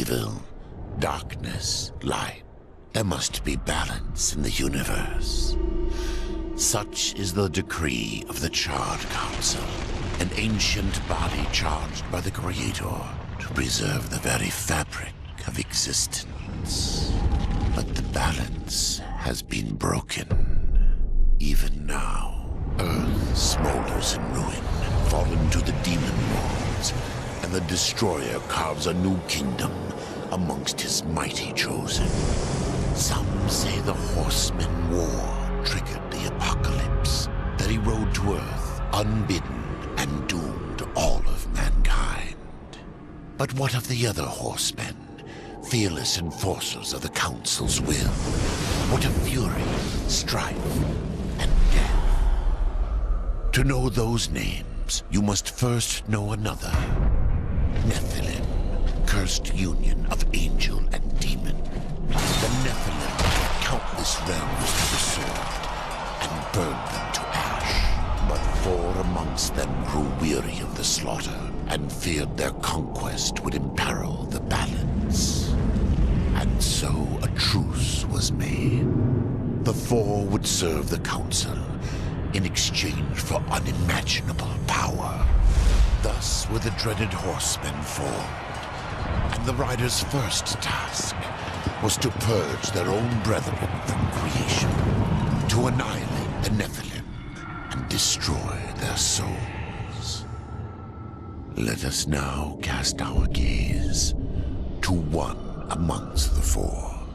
evil, darkness, light. There must be balance in the universe. Such is the decree of the Charred Council, an ancient body charged by the Creator to preserve the very fabric of existence. But the balance has been broken. Even now, Earth smolders in ruin, fallen to the demon lords, and the Destroyer carves a new kingdom amongst his mighty chosen. Some say the Horseman War triggered the apocalypse, that he rode to Earth unbidden and doomed all of mankind. But what of the other horsemen, fearless enforcers of the Council's will? What of fury, strife, and death? To know those names, you must first know another. Nephilim, cursed union of angel and demon. The Nephilim brought countless realms to the sword and burned them to ash. But 4 amongst them grew weary of the slaughter and feared their conquest would imperil the balance. And so a truce was made. The 4 would serve the Council in exchange for unimaginable power. Thus were the dreaded Horsemen formed, and the Riders' first task was to purge their own brethren from creation, to annihilate the Nephilim and destroy their souls. Let us now cast our gaze to one amongst the 4,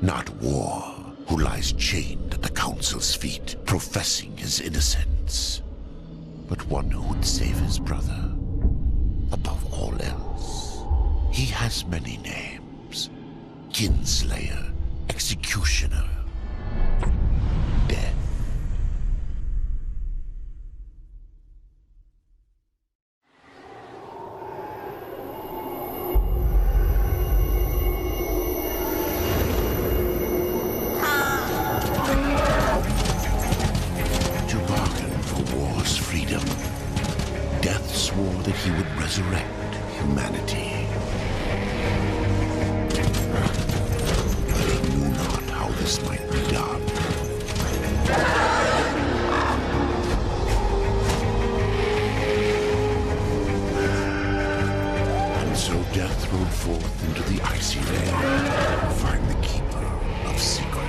not War, who lies chained at the Council's feet, professing his innocence, but one who would save his brother above all else. He has many names: Kinslayer, Executioner, Death. To bargain for war's freedom, Death swore that he would resurrect humanity. But he knew not how this might be done. And so Death rode forth into the icy lair to find the Keeper of Secrets.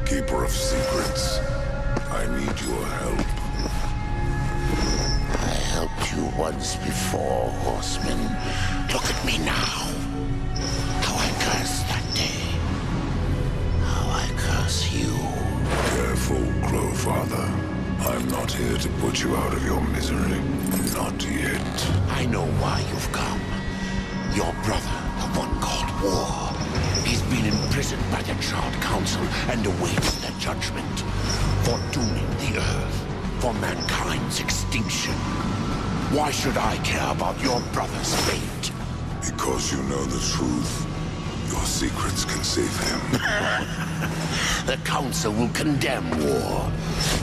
Keeper of Secrets, I need your help. I helped you once before, Horseman. Look at me now. How I cursed that day. How I curse you. Careful, Crowfather. I'm not here to put you out of your misery. Not yet. I know why you've come. Your brother, the one called War. He's been imprisoned by the Charred Council and awaits their judgment for dooming the Earth, for mankind's extinction. Why should I care about your brother's fate? Because you know the truth. Your secrets can save him. The Council will condemn War.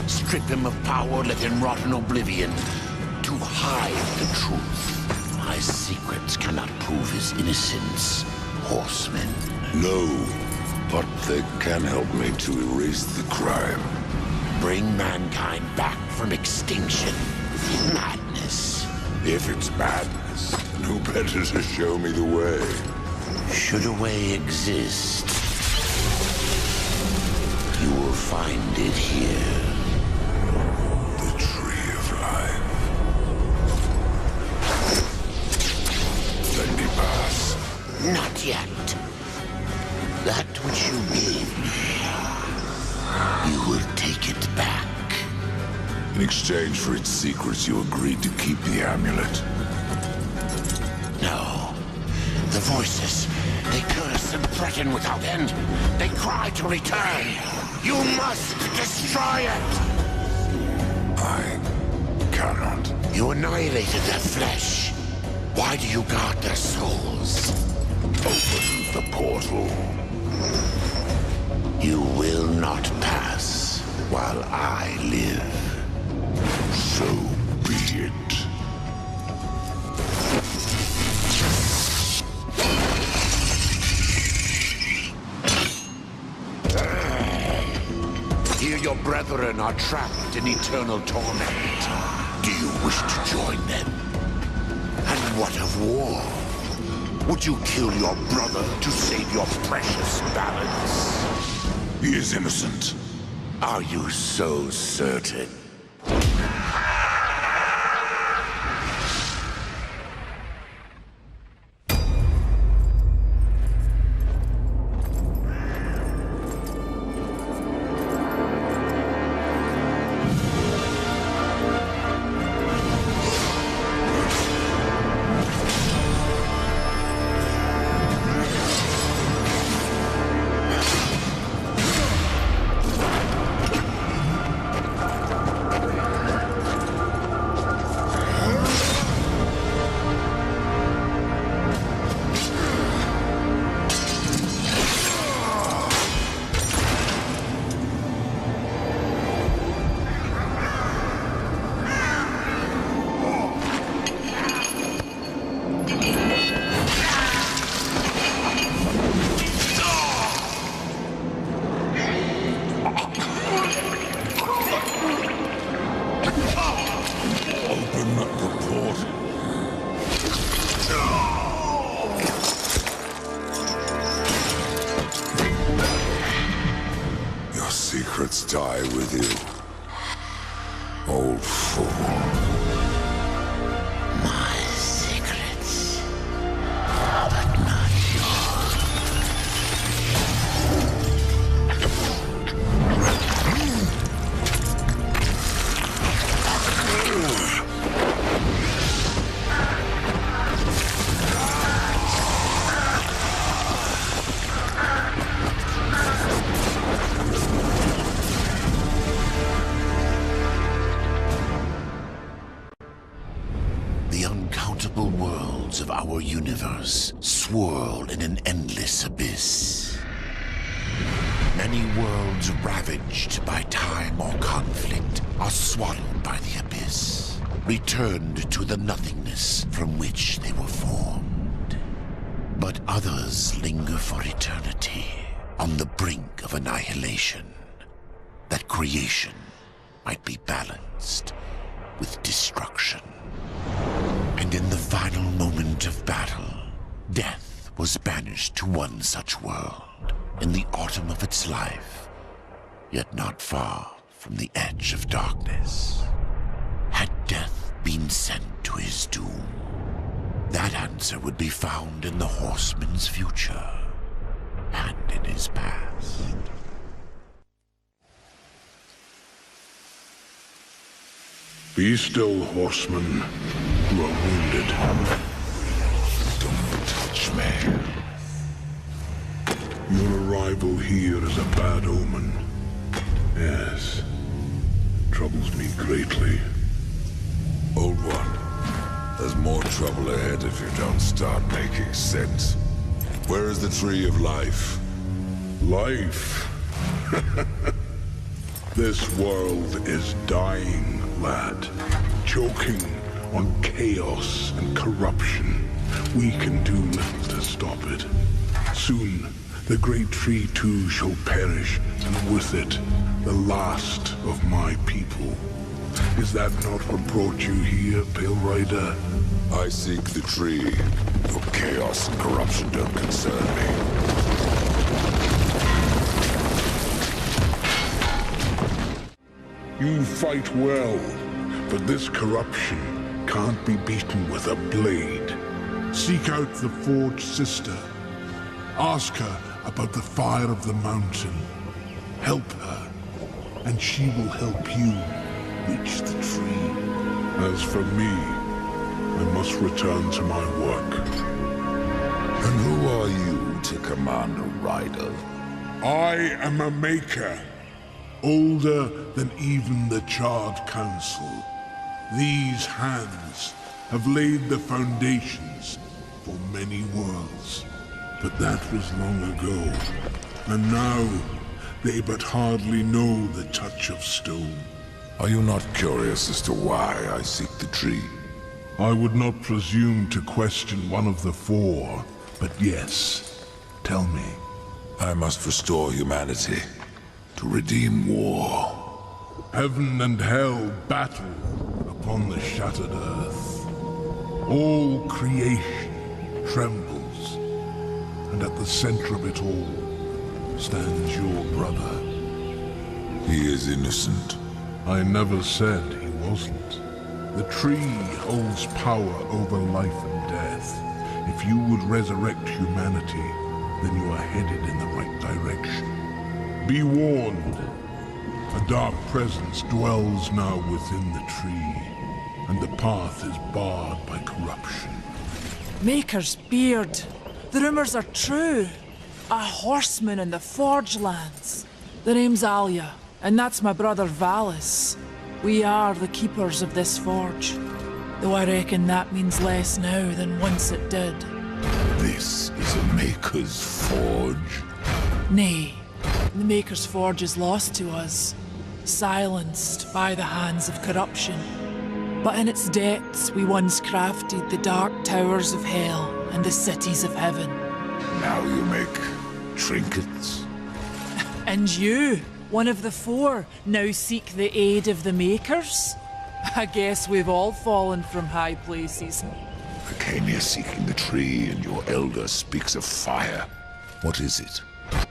Strip him of power, let him rot in oblivion. To hide the truth. My secrets cannot prove his innocence, Horseman. No, but they can help me to erase the crime. Bring mankind back from extinction. Madness. If it's madness, then who better to show me the way? Should a way exist, you will find it here. The Tree of Life. Let me pass. Not yet. That which you gave me, you will take it back. In exchange for its secrets, you agreed to keep the amulet. No. The voices, they curse and threaten without end. They cry to return. You must destroy it! I cannot. You annihilated their flesh. Why do you guard their souls? Open the portal. You will not pass while I live. So be it. Here your brethren are trapped in eternal torment. Do you wish to join them? And what of war? Would you kill your brother to save your precious balance? He is innocent. Are you so certain? Secrets die with you, old fool. My secrets, but not yours. The uncountable worlds of our universe swirl in an endless abyss. Many worlds ravaged by time or conflict are swallowed by the abyss, returned to the nothingness from which they were formed. But others linger for eternity, on the brink of annihilation, that creation might be balanced with destruction. And in the final moment of battle, death was banished to one such world, in the autumn of its life, yet not far from the edge of darkness. Had death been sent to his doom? That answer would be found in the horseman's future, and in his past. Be still, horseman. You are wounded. Don't touch me. Your arrival here is a bad omen. Yes. Troubles me greatly. Old one, there's more trouble ahead if you don't start making sense. Where is the Tree of Life? Life. This world is dying, lad. Choking on chaos and corruption. We can do little to stop it. Soon, the great tree too shall perish, and with it, the last of my people. Is that not what brought you here, Pale Rider? I seek the tree. Your chaos and corruption don't concern me. You fight well, but this corruption can't be beaten with a blade. Seek out the Forged Sister. Ask her about the fire of the mountain. Help her, and she will help you reach the tree. As for me, I must return to my work. And who are you to command a rider? I am a maker, older than even the Charred Council. These hands have laid the foundations for many worlds. But that was long ago, and now they but hardly know the touch of stone. Are you not curious as to why I seek the tree? I would not presume to question one of the four, but yes, tell me. I must restore humanity, to redeem war. Heaven and hell battle upon the shattered earth. All creation trembles, and at the center of it all stands your brother. He is innocent. I never said he wasn't. The tree holds power over life and death. If you would resurrect humanity, then you are headed in the right direction. Be warned. A dark presence dwells now within the tree, and the path is barred by corruption. Maker's beard. The rumors are true. A horseman in the Forge lands. The name's Alia, and that's my brother Valis. We are the keepers of this forge. Though I reckon that means less now than once it did. This is a Maker's Forge. Nay, the Maker's Forge is lost to us, silenced by the hands of corruption. But in its depths we once crafted the dark towers of hell and the cities of heaven. Now you make trinkets? And you, one of the four, now seek the aid of the Makers? I guess we've all fallen from high places. I came here seeking the tree, and your elder speaks of fire. What is it?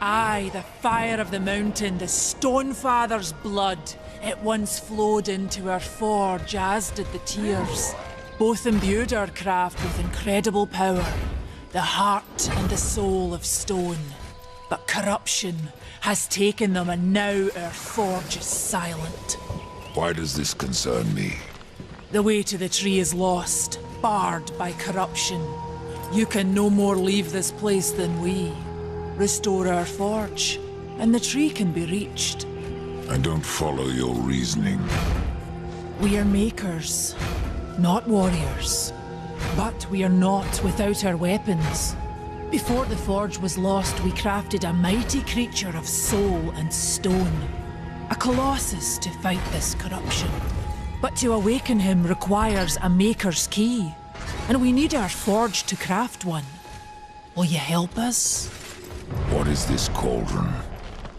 Aye, the fire of the mountain, the Stonefather's blood. It once flowed into our forge, as did the tears. Both imbued our craft with incredible power, the heart and the soul of stone. But corruption has taken them, and now our forge is silent. Why does this concern me? The way to the tree is lost, barred by corruption. You can no more leave this place than we. Restore our forge, and the tree can be reached. I don't follow your reasoning. We are makers, not warriors. But we are not without our weapons. Before the forge was lost, we crafted a mighty creature of soul and stone. A colossus to fight this corruption. But to awaken him requires a maker's key. And we need our forge to craft one. Will you help us? What is this cauldron?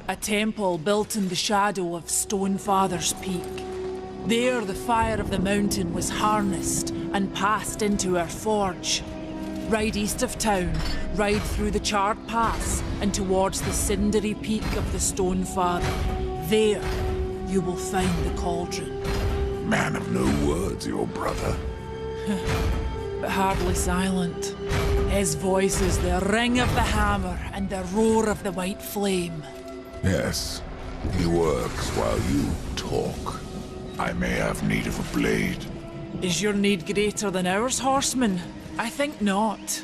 A temple built in the shadow of Stonefather's Peak. There the fire of the mountain was harnessed and passed into our forge. Ride east of town, ride through the Charred Pass and towards the cindery peak of the Stonefather. There, you will find the cauldron. Man of no words, your brother. But hardly silent. His voice is the ring of the hammer and the roar of the white flame. Yes, he works while you talk. I may have need of a blade. Is your need greater than ours, horseman? I think not.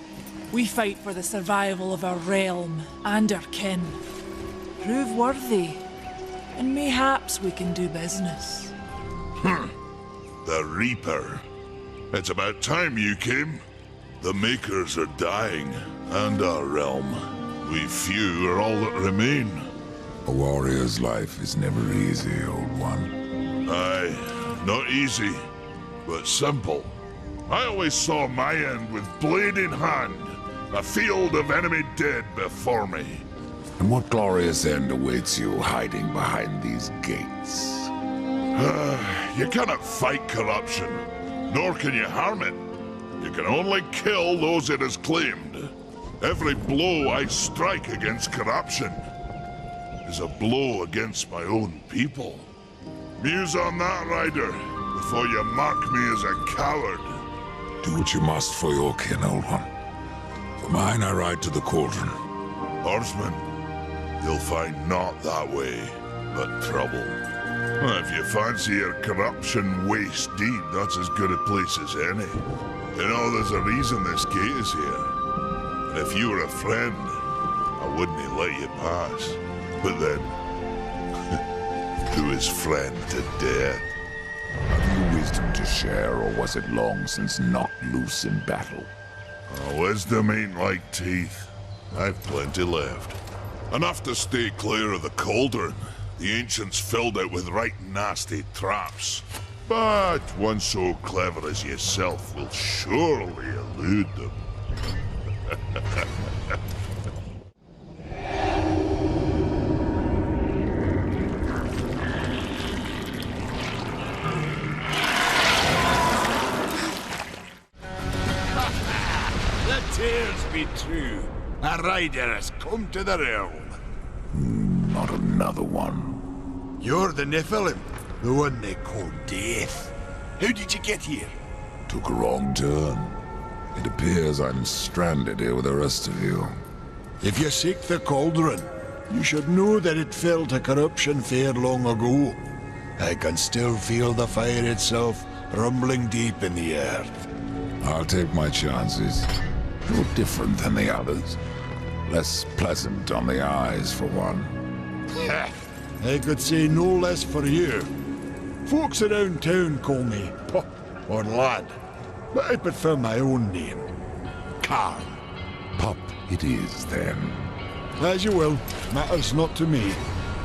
We fight for the survival of our realm and our kin. Prove worthy, and mayhaps we can do business. The Reaper. It's about time you came. The Makers are dying, and our realm. We few are all that remain. A warrior's life is never easy, old one. Aye, not easy, but simple. I always saw my end with blade in hand, a field of enemy dead before me. And what glorious end awaits you hiding behind these gates? You cannot fight corruption, nor can you harm it. You can only kill those it has claimed. Every blow I strike against corruption is a blow against my own people. Muse on that, Ryder, before you mark me as a coward. Do what you must for your kin, old one. For mine, I ride to the cauldron. Horseman, you'll find not that way, but trouble. If you fancy your corruption waist deep, that's as good a place as any. You know, there's a reason this gate is here. And if you were a friend, I wouldn't let you pass. But then, who is friend to death? Have you wisdom to share, or was it long since knocked loose in battle? Wisdom ain't like teeth. I've plenty left. Enough to stay clear of the cauldron. The ancients filled it with right nasty traps. But one so clever as yourself will surely elude them. The tales be true. A rider has come to the realm. Not another one. You're the Nephilim, the one they call Death. How did you get here? Took a wrong turn. It appears I'm stranded here with the rest of you. If you seek the cauldron, you should know that it fell to corruption fair long ago. I can still feel the fire itself rumbling deep in the earth. I'll take my chances. You're different than the others. Less pleasant on the eyes, for one. I could say no less for you. Folks around town call me Pup or Lad, but I prefer my own name. Karn. Pup it is, then. As you will. Matters not to me.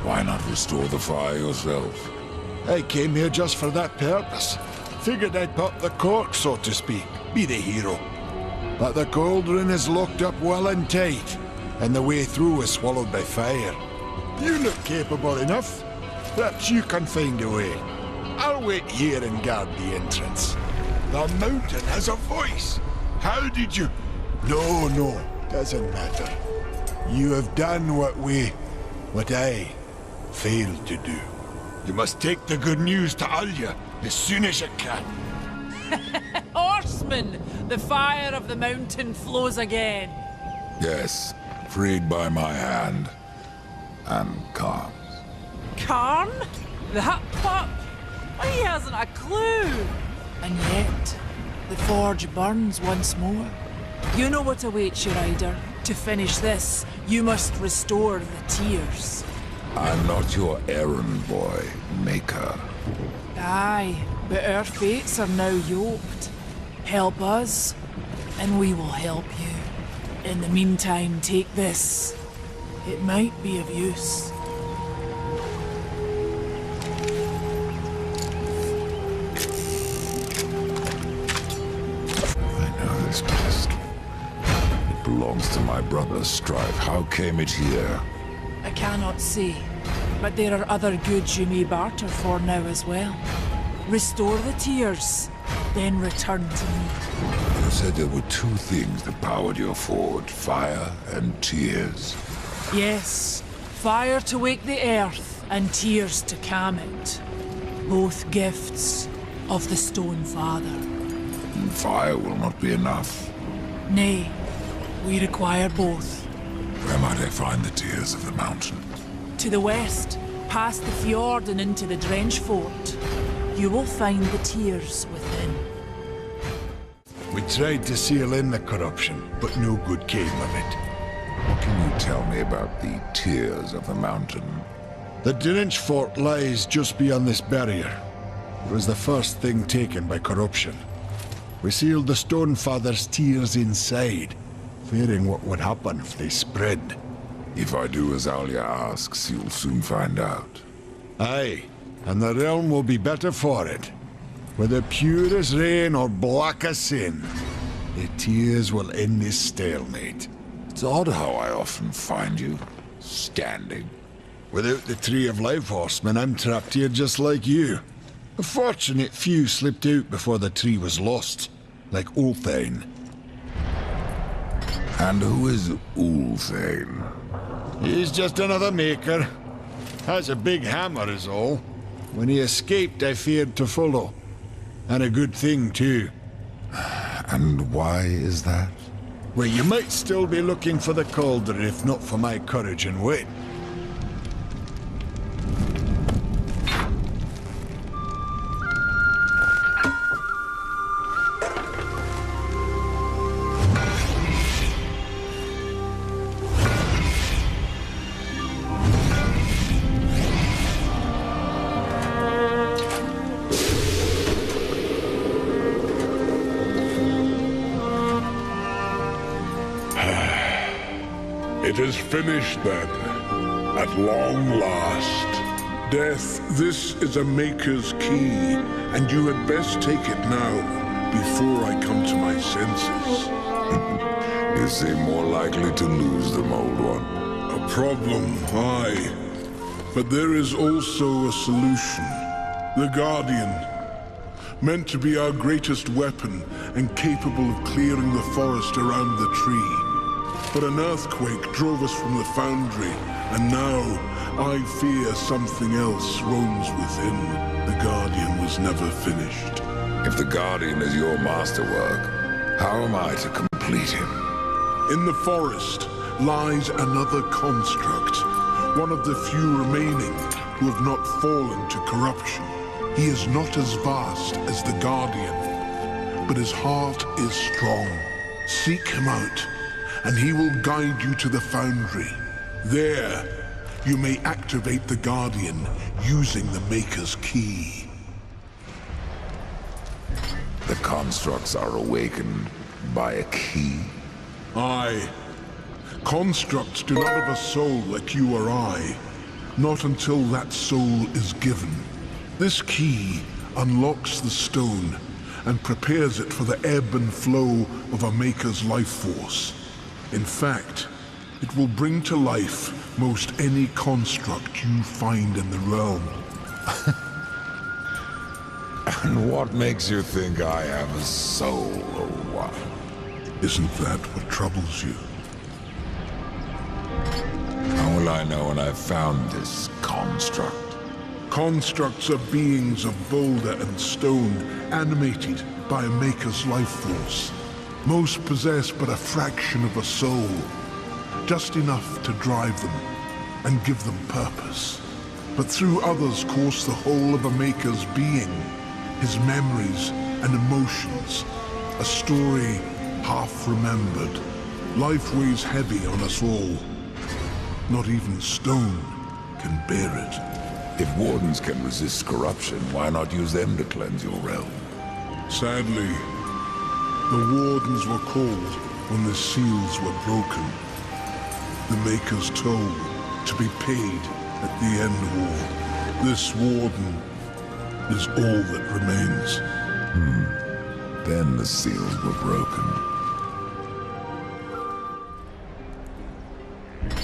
Why not restore the fire yourself? I came here just for that purpose. Figured I'd pop the cork, so to speak. Be the hero. But the cauldron is locked up well and tight, and the way through is swallowed by fire. You look capable enough. Perhaps you can find a way. I'll wait here and guard the entrance. The mountain has a voice. How did you... No, doesn't matter. You have done what I failed to do. You must take the good news to Alya as soon as you can. Horseman, the fire of the mountain flows again. Yes, freed by my hand. And Karn's. Karn? That pup? He hasn't a clue. And yet, the forge burns once more. You know what awaits you, Ryder. To finish this, you must restore the tears. I'm not your errand boy, Maker. Aye, but our fates are now yoked. Help us, and we will help you. In the meantime, take this. It might be of use. I know this pistol. It belongs to my brother Strife. How came it here? I cannot say, but there are other goods you may barter for now as well. Restore the tears, then return to me. You said there were two things that powered your forge, fire and tears. Yes, fire to wake the earth, and tears to calm it. Both gifts of the Stone Father. And fire will not be enough. Nay, we require both. Where might I find the tears of the mountain? To the west, past the fjord and into the Drench Fort, you will find the tears within. We tried to seal in the corruption, but no good came of it. What can you tell me about the tears of the mountain? The Drench Fort lies just beyond this barrier. It was the first thing taken by corruption. We sealed the Stone Father's tears inside, fearing what would happen if they spread. If I do as Alya asks, you'll soon find out. Aye, and the realm will be better for it. Whether pure as rain or black as sin, the tears will end this stalemate. It's odd how I often find you standing. Without the Tree of Life, Horseman, I'm trapped here just like you. A fortunate few slipped out before the tree was lost, like Ulthane. And who is Ulthane? He's just another maker. Has a big hammer is all. When he escaped, I feared to follow. And a good thing, too. And why is that? Well, you might still be looking for the cauldron if not for my courage and wit. It is finished then, at long last. Death, this is a Maker's key, and you had best take it now, before I come to my senses. You seem more likely to lose them, old one. A problem, aye. But there is also a solution. The Guardian. Meant to be our greatest weapon, and capable of clearing the forest around the tree. But an earthquake drove us from the foundry, and now I fear something else roams within. The Guardian was never finished. If the Guardian is your masterwork, how am I to complete him? In the forest lies another construct, one of the few remaining who have not fallen to corruption. He is not as vast as the Guardian, but his heart is strong. Seek him out, and he will guide you to the foundry. There, you may activate the Guardian using the Maker's key. The constructs are awakened by a key? Aye. Constructs do not have a soul like you or I. Not until that soul is given. This key unlocks the stone and prepares it for the ebb and flow of a Maker's life force. In fact, it will bring to life most any construct you find in the realm. And what makes you think I have a soul, old one? Isn't that what troubles you? How will I know when I've found this construct? Constructs are beings of boulder and stone, animated by a Maker's life force. Most possess but a fraction of a soul, just enough to drive them and give them purpose. But through others course the whole of a Maker's being, his memories and emotions, a story half remembered. Life weighs heavy on us all. Not even stone can bear it. If wardens can resist corruption, why not use them to cleanse your realm? Sadly, the wardens were called when the seals were broken. The Maker's toll to be paid at the end war. This warden is all that remains. Then the seals were broken.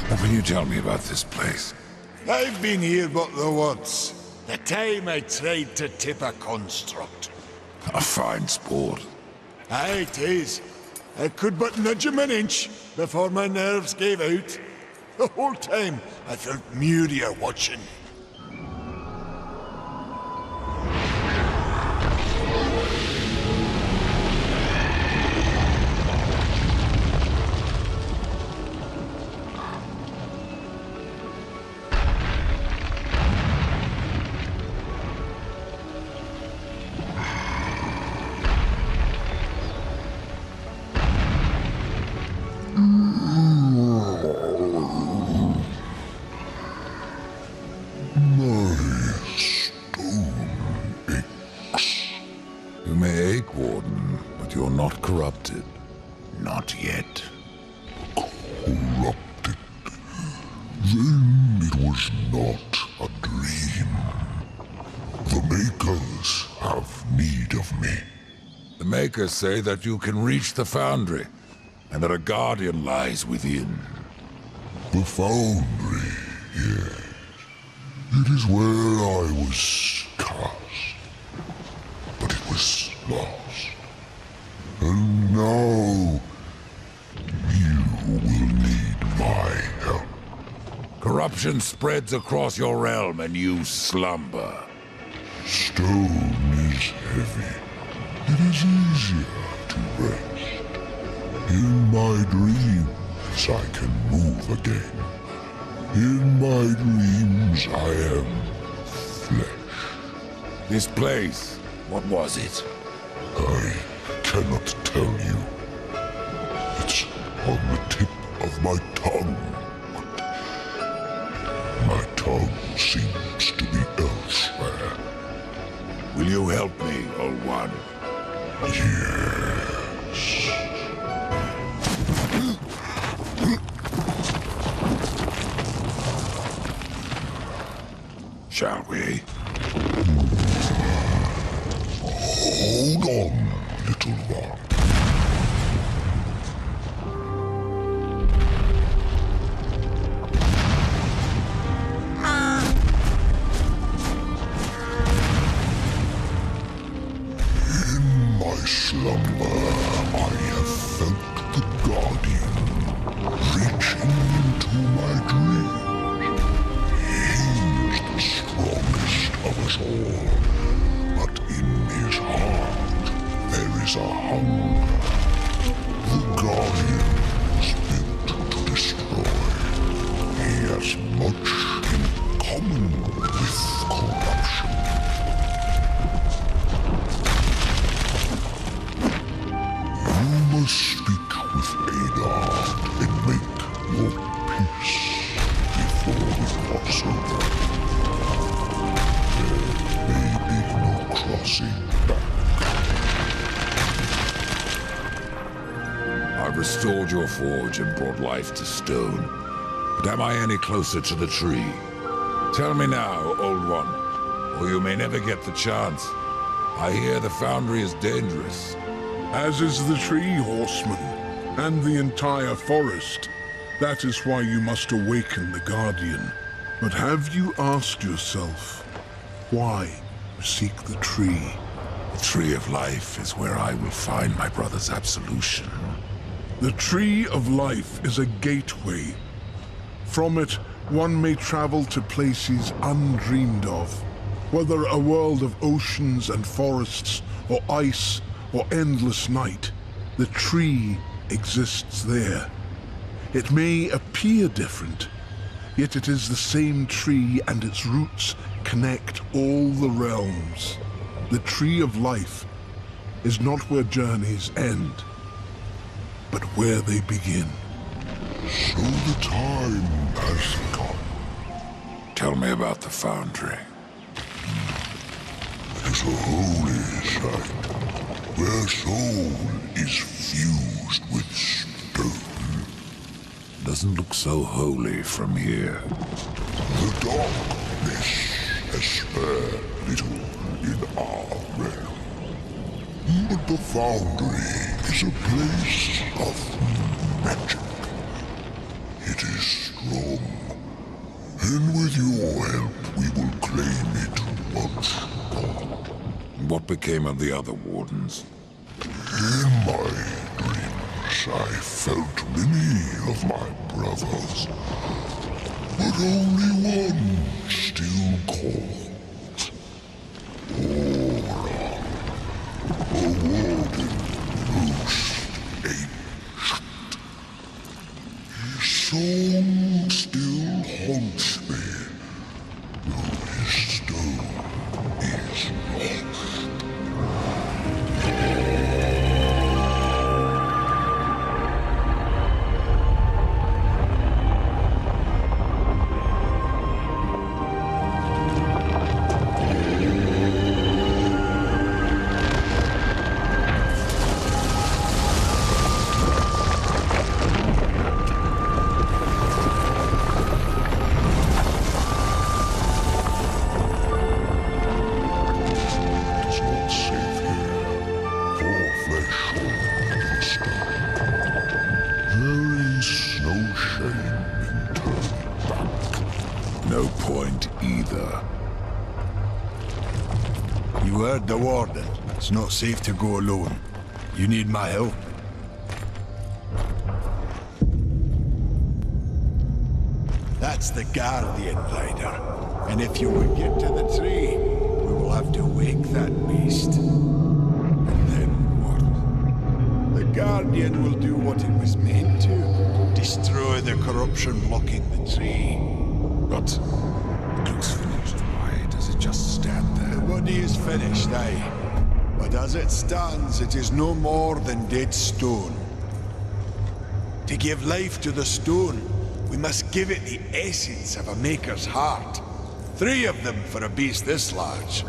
What can you tell me about this place? I've been here but the once. The time I tried to tip a construct. A fine sport. Aye, it is. I could but nudge him an inch before my nerves gave out. The whole time I felt Muria watching. You may ache, Warden, but you're not corrupted. Not yet. Corrupted. Then it was not a dream. The Makers have need of me. The Makers say that you can reach the Foundry, and that a Guardian lies within. The Foundry, yes. It is where I was cast. But it was lost. And now, you will need my help. Corruption spreads across your realm, and you slumber. Stone is heavy. It is easier to rest. In my dreams, I can move again. In my dreams, I am flesh. This place, what was it? I cannot tell you. It's on the tip of my tongue. My tongue seems to be elsewhere. Will you help me, Old One? Yes. Shall we? Hold on, little one. In my slumber, I have felt the Guardian reaching into my dreams. He's the strongest of us all, but in his heart there is a hunger. The Guardian was built to destroy. He has much in common with corruption. You must speak with Adar and make your peace before we cross over. There may be no crossing back. I've restored your forge and brought life to stone. But am I any closer to the tree? Tell me now, Old One, or you may never get the chance. I hear the foundry is dangerous. As is the tree, horseman, and the entire forest. That is why you must awaken the Guardian. But have you asked yourself, why you seek the tree? The Tree of Life is where I will find my brother's absolution. The Tree of Life is a gateway. From it, one may travel to places undreamed of. Whether a world of oceans and forests, or ice, or endless night, the tree exists there. It may appear different, yet it is the same tree and its roots connect all the realms. The Tree of Life is not where journeys end, but where they begin. So the time has come. Tell me about the foundry. It is a holy site, where soul is fused with stone. Doesn't look so holy from here. The darkness has spared little in our realm. But the foundry is a place of magic. It is strong, and with your help we will claim it once more. What became of the other wardens? In my dreams I felt many of my brothers, but only one still calls. Aura, a warden most ancient. His song still haunts me, though his stone is lost. No point either. You heard the warden. It's not safe to go alone. You need my help. That's the Guardian Rider. And if you would get to the tree, we will have to wake that beast. And then what? The Guardian will do what it was meant to. Destroy the corruption blocking the tree. But it looks finished. Why does it just stand there? The body is finished, aye. But as it stands, it is no more than dead stone. To give life to the stone, we must give it the essence of a maker's heart. 3 of them for a beast this large.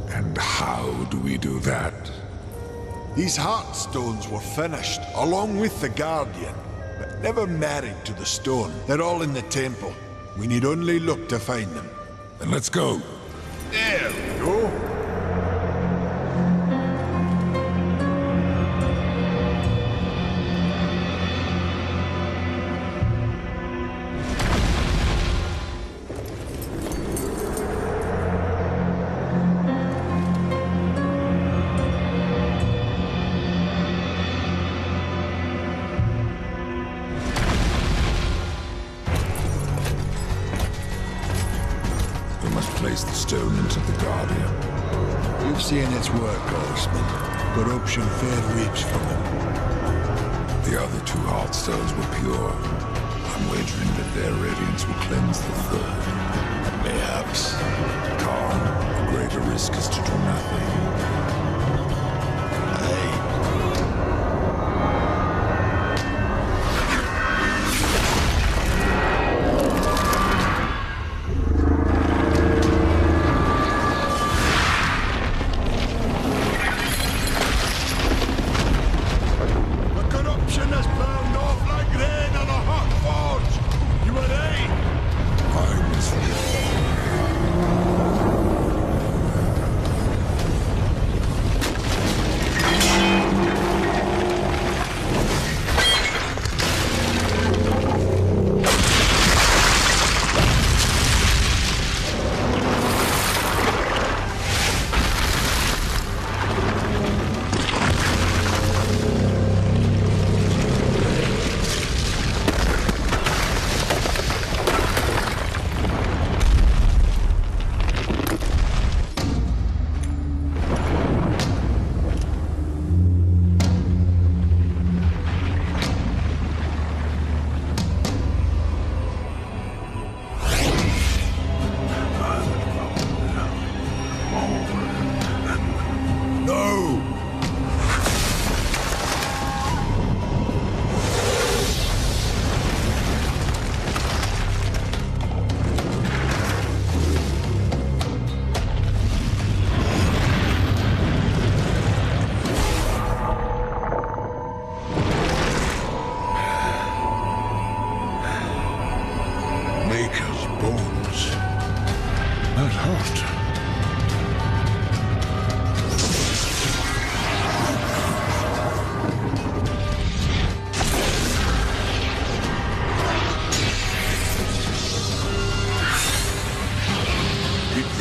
And how do we do that? These heart stones were finished, along with the Guardian, but never married to the stone. They're all in the temple. We need only look to find them. Then let's go. There we go. Place the stone into the Guardian. You've seen its work, Horseman. Corruption fair weeps from him. The other 2 Heartstones were pure. I'm wagering that their radiance will cleanse the 3rd. Mayhaps. Khan, the greater risk is to do nothing. Aye.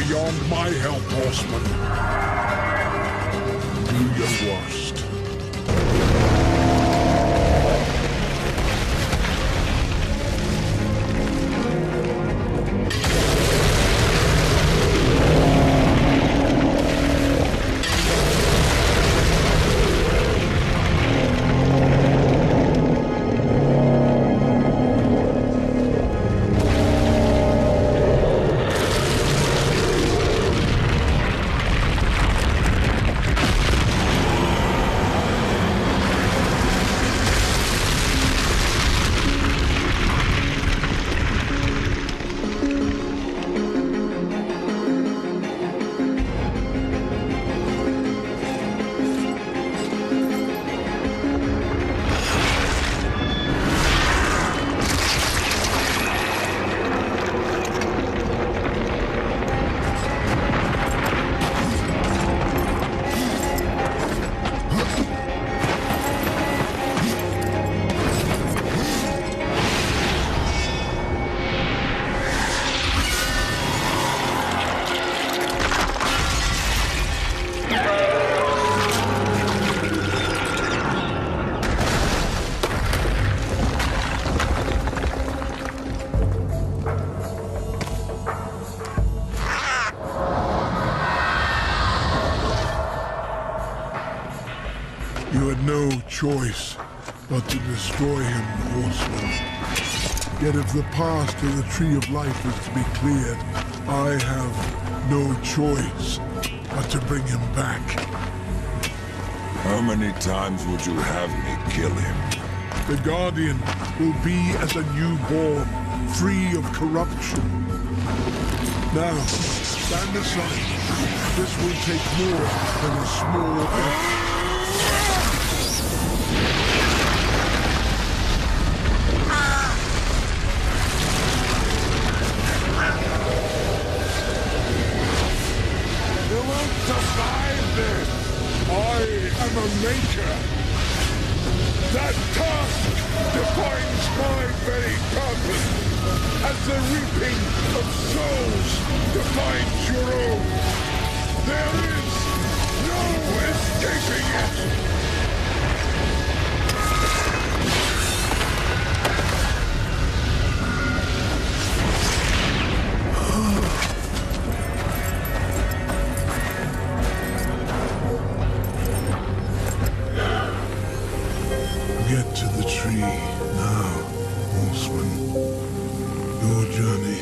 Beyond my help, Horseman. Do your worst. choice but to destroy him, horseman. Yet if the path to the Tree of Life is to be cleared, I have no choice but to bring him back. How many times would you have me kill him? The Guardian will be as a newborn, free of corruption. Now, stand aside. This will take more than a small effort. You won't survive this! I am a maker. That task defines my very purpose, as the reaping of souls defines your own. There is no escaping it! Get to the tree now, horseman. Your journey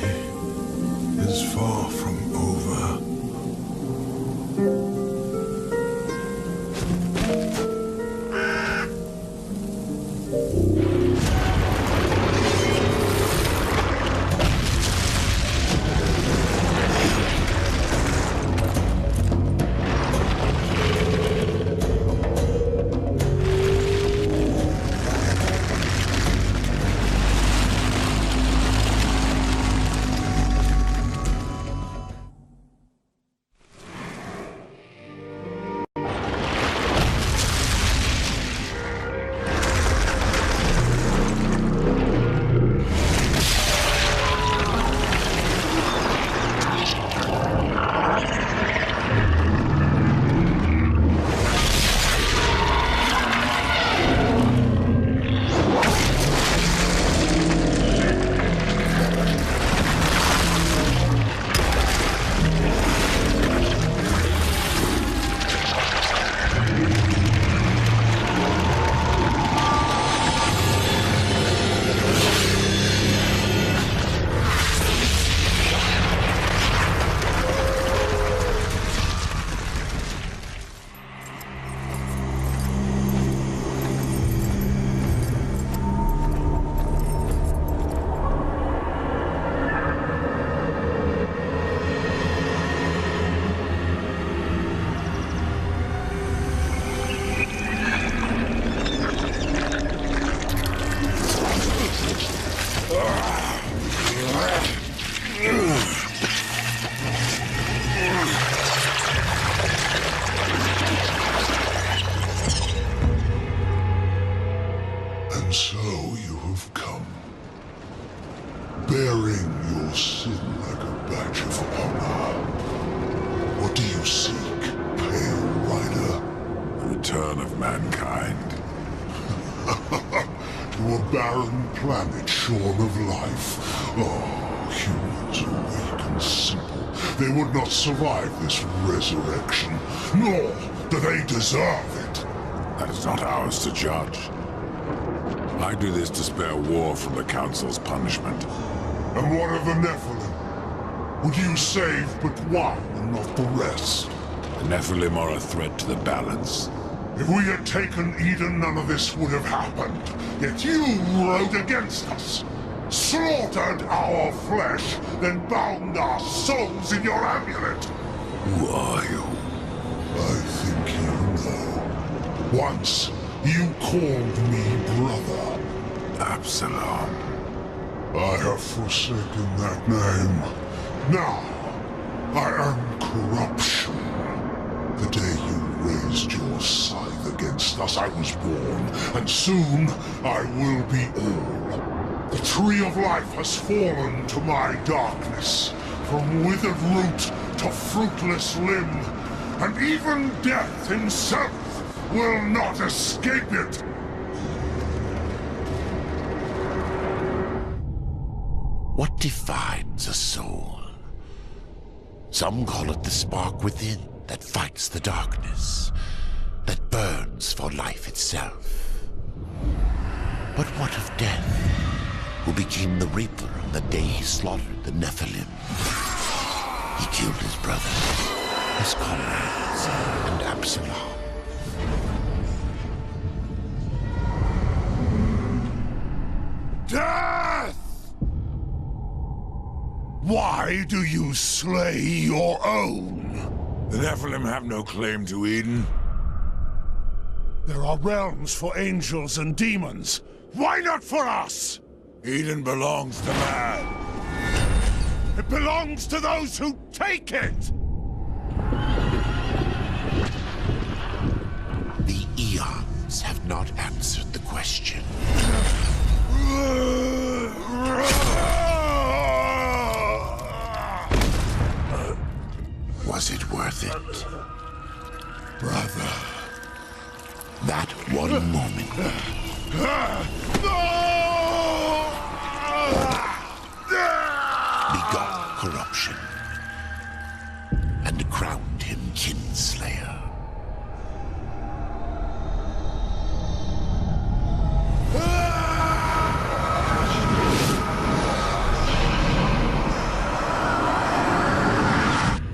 is far from over. And so you have come, bearing your sin like a badge of honor. What do you seek, Pale Rider? The return of mankind. To a barren planet shorn of life. Oh, humans are weak and simple. They would not survive this resurrection, nor do they deserve it. That is not ours to judge. I do this to spare war from the Council's punishment. And what of the Nephilim? Would you save but one and not the rest? The Nephilim are a threat to the balance. If we had taken Eden, none of this would have happened. Yet you rode against us, slaughtered our flesh, then bound our souls in your amulet. Who are you? I think you know. Once, you called me brother. Absalom. I have forsaken that name. Now, I am corruption. The day you raised your scythe against us, I was born, and soon I will be all. The Tree of Life has fallen to my darkness, from withered root to fruitless limb, and even death himself will not escape it. What defines a soul? Some call it the spark within that fights the darkness, that burns for life itself. But what of Death, who became the Reaper on the day he slaughtered the Nephilim? He killed his brothers, his comrades, and Absalom. Death! Why do you slay your own? The Nephilim have no claim to Eden. There are realms for angels and demons. Why not for us? Eden belongs to man. It belongs to those who take it! The eons have not answered the question. Was it worth it? Brother. That one moment begot corruption and crowned him Kinslayer.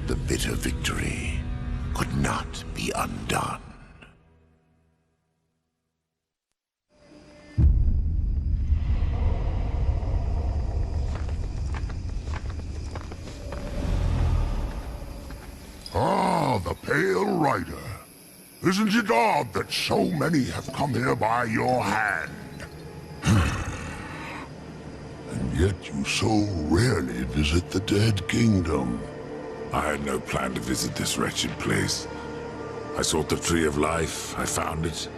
The bitter victory could not be undone. Ah, the Pale Rider. Isn't it odd that so many have come here by your hand? And yet you so rarely visit the Dead Kingdom. I had no plan to visit this wretched place. I sought the Tree of Life. I found it.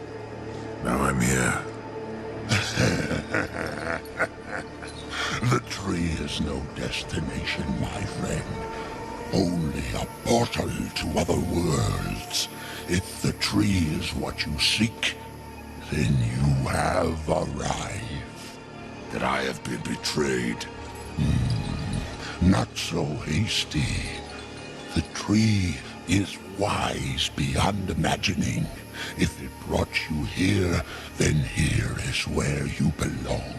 Now I'm here. The tree is no destination, my friend. Only a portal to other worlds. If the tree is what you seek, then you have arrived. That I have been betrayed. Not so hasty. The tree is wise beyond imagining. If it brought you here, then here is where you belong.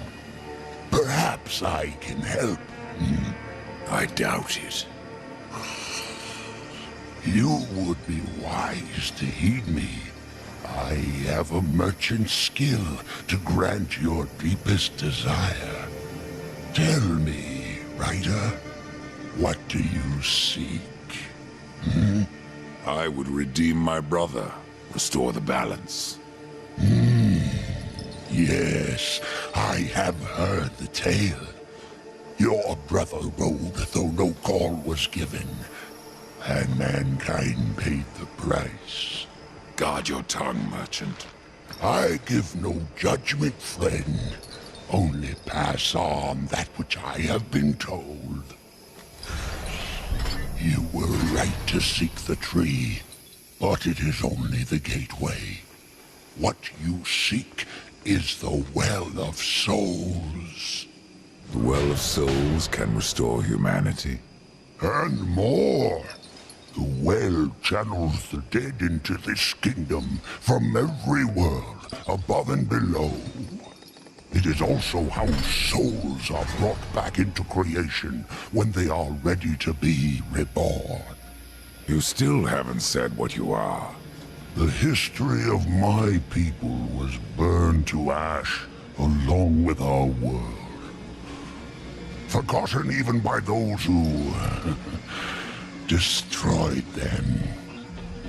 Perhaps I can help. I doubt it. You would be wise to heed me. I have a merchant's skill to grant your deepest desire. Tell me, Rider, what do you seek? I would redeem my brother, restore the balance. Yes, I have heard the tale. Your brother rode though no call was given, and mankind paid the price. Guard your tongue, merchant. I give no judgment, friend. Only pass on that which I have been told. You were right to seek the tree, but it is only the gateway. What you seek is the Well of Souls. The Well of Souls can restore humanity. And more. The well channels the dead into this kingdom from every world, above and below. It is also how souls are brought back into creation when they are ready to be reborn. You still haven't said what you are. The history of my people was burned to ash along with our world. Forgotten even by those who destroyed them.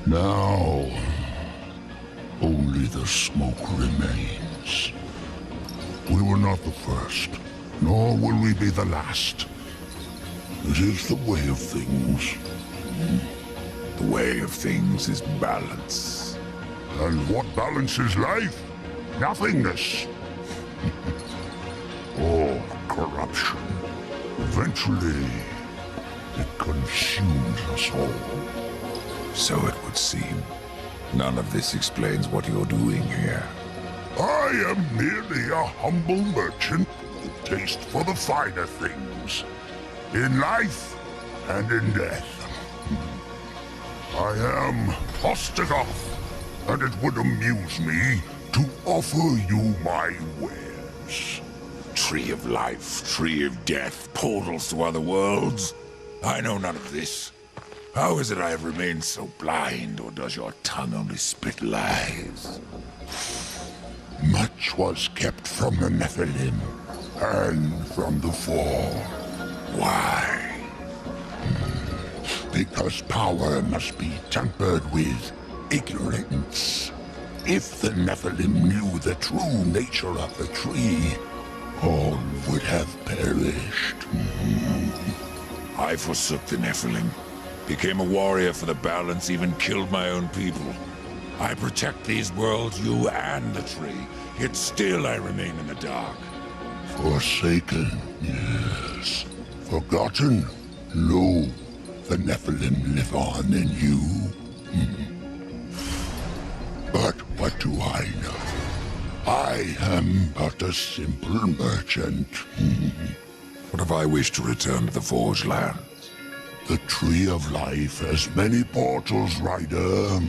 Now, only the smoke remains. We were not the first, nor will we be the last. It is the way of things. The way of things is balance. And what balances life? Nothingness. Or corruption. Eventually, it consumes us all. So it would seem. None of this explains what you're doing here. I am merely a humble merchant with taste for the finer things. In life and in death. I am Ostagoth, and it would amuse me to offer you my wares. nonsense. Tree of life, tree of death, portals to other worlds. I know none of this. How is it I have remained so blind, or does your tongue only spit lies? Much was kept from the Nephilim and from the Fall. Why? Because power must be tempered with ignorance. If the Nephilim knew the true nature of the tree, all would have perished. I forsook the Nephilim, became a warrior for the balance, even killed my own people. I protect these worlds, you and the tree, yet still I remain in the dark. Forsaken, yes. Forgotten? No. The Nephilim live on in you. But what do I know? I am but a simple merchant. What if I wish to return to the Forge Lands? The Tree of Life has many portals, Ryder.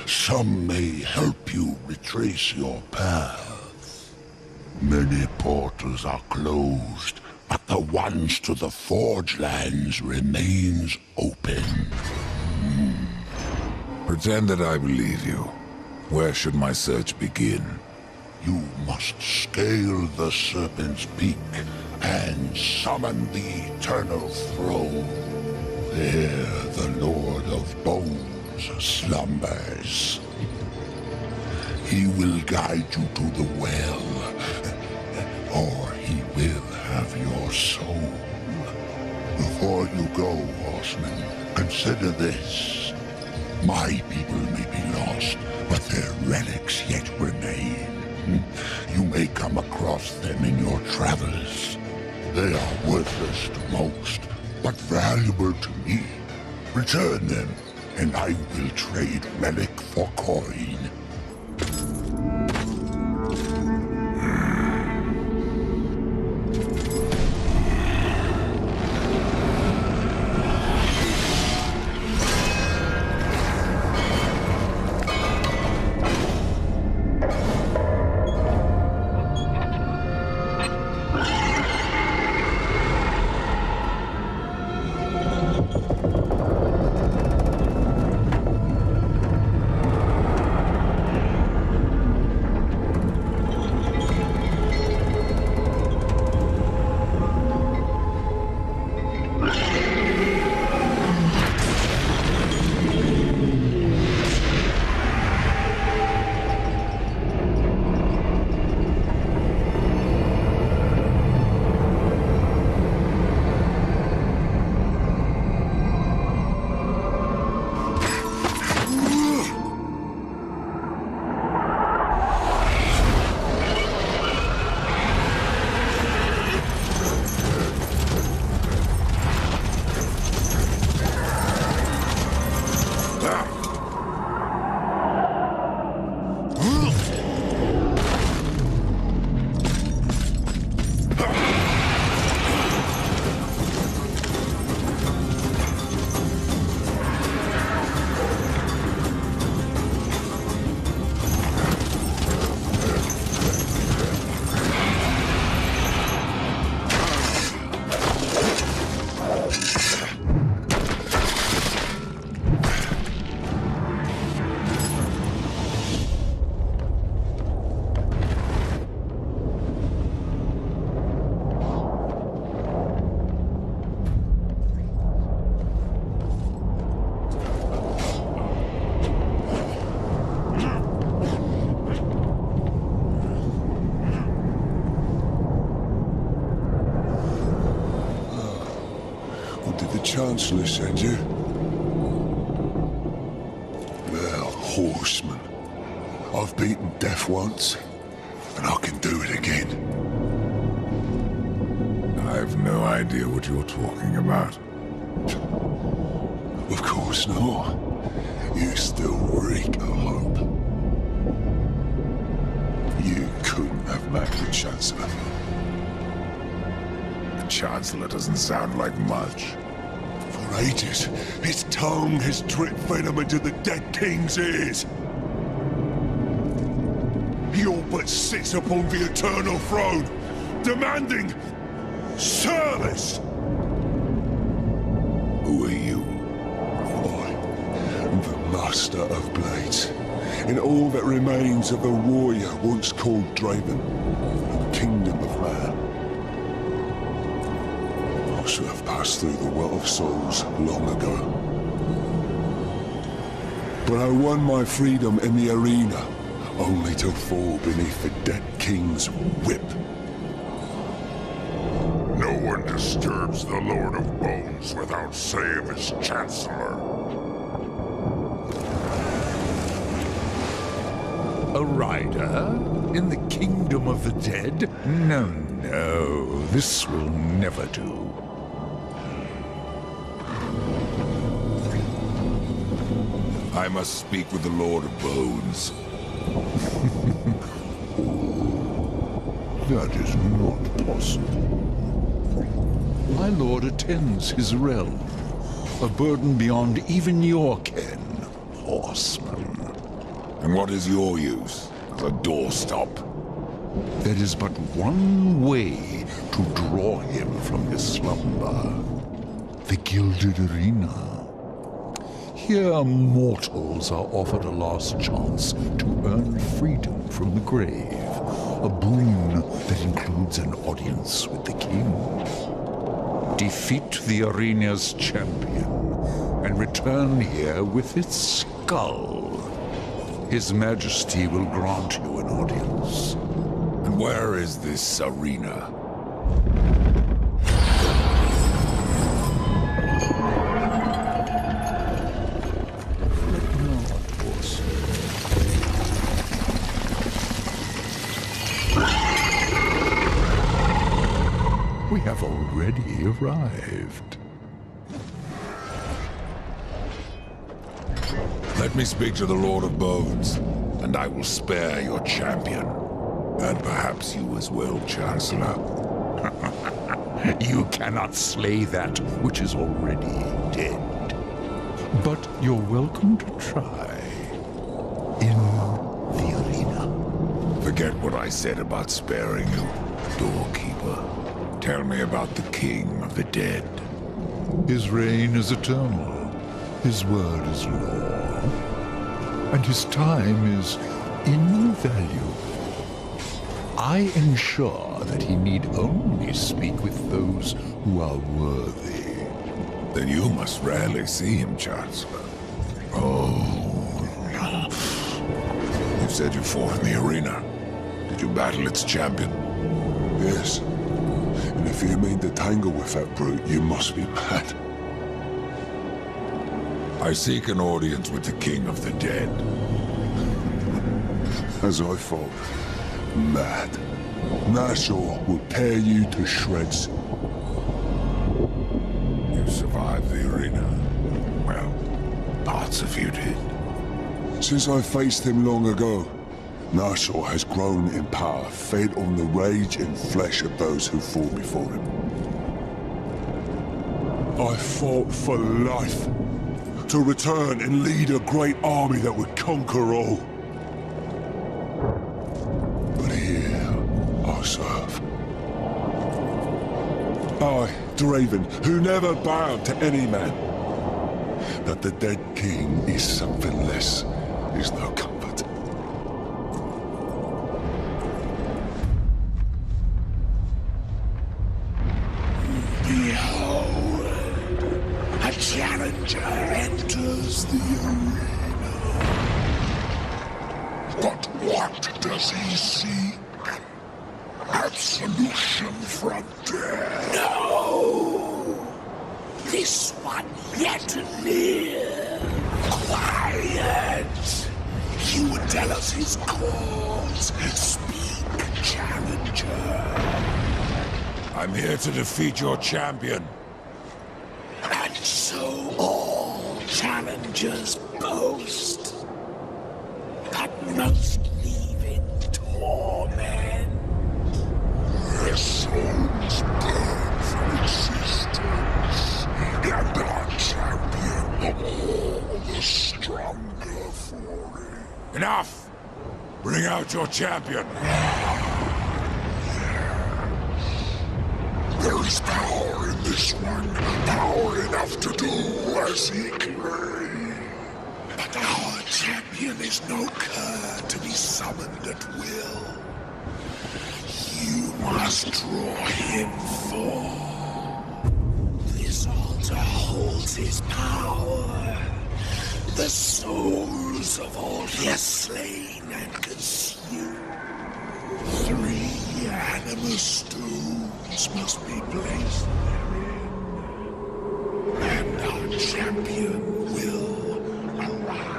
Some may help you retrace your path. Many portals are closed, but the ones to the Forge Lands remains open. Pretend that I believe you. Where should my search begin? You must scale the Serpent's Peak and summon the Eternal Throne. There the Lord of Bones slumbers. He will guide you to the well, or he will have your soul. Before you go, horseman, consider this. My people may be lost, but their relics yet remain. You may come across them in your travels. They are worthless to most, but valuable to me. Return them, and I will trade relic for coin. Chancellor send you? Well, horseman. I've beaten death once, and I can do it again. I've no idea what you're talking about. Of course not. You still reek of hope. You couldn't have met the Chancellor. The Chancellor doesn't sound like much. For ages, his tongue has dripped venom into the dead king's ears. He but sits upon the eternal throne, demanding service. Who are you? I am the Master of Blades, and all that remains of the warrior once called Draven, the Kingdom of Man. I should have passed through the Well of Souls long ago. But I won my freedom in the arena, only to fall beneath the dead king's whip. No one disturbs the Lord of Bones without say of his Chancellor. A rider? In the kingdom of the dead? No, no, this will never do. I must speak with the Lord of Bones. That is not possible. My lord attends his realm, a burden beyond even your ken, horseman. And what is your use as a doorstop? There is but one way to draw him from his slumber. The Gilded Arena. Here mortals are offered a last chance to earn freedom from the grave. A boon that includes an audience with the king. Defeat the arena's champion and return here with its skull. His Majesty will grant you an audience. And where is this arena? We have already arrived. Let me speak to the Lord of Bones, and I will spare your champion. And perhaps you as well, Chancellor. You cannot slay that which is already dead. But you're welcome to try. In the arena. Forget what I said about sparing you, doorkeeper. Tell me about the King of the Dead. His reign is eternal. His word is law. And his time is invaluable. I ensure that he need only speak with those who are worthy. Then you must rarely see him, Chancellor. Oh, no. You said you fought in the arena. Did you battle its champion? Yes. And if you mean to tangle with that brute, you must be mad. I seek an audience with the King of the Dead. As I thought. Mad. Nashor will tear you to shreds. You survived the arena. Well, parts of you did. Since I faced him long ago, Nashor has grown in power, fed on the rage and flesh of those who fought before him. I fought for life, to return and lead a great army that would conquer all. But here, I serve. I, Draven, who never bowed to any man. That the dead king is something less is no comfort. Behold, a challenger enters the arena. But what does he seek? Absolution from death. No! This one yet live. Quiet! He would tell us his cause. Speak, challenger. I'm here to defeat your champion. And so all challengers boast, but most leave in torment. Their souls burn from existence, and our champion all the stronger for it. Enough! Bring Bring out your champion. There is power in this one. Power enough to do as he claims. But our champion is no cur to be summoned at will. You must draw him forth. This altar holds his power. The souls of all he has slain and consumed. 3 animus stones must be placed therein. And our champion will arise.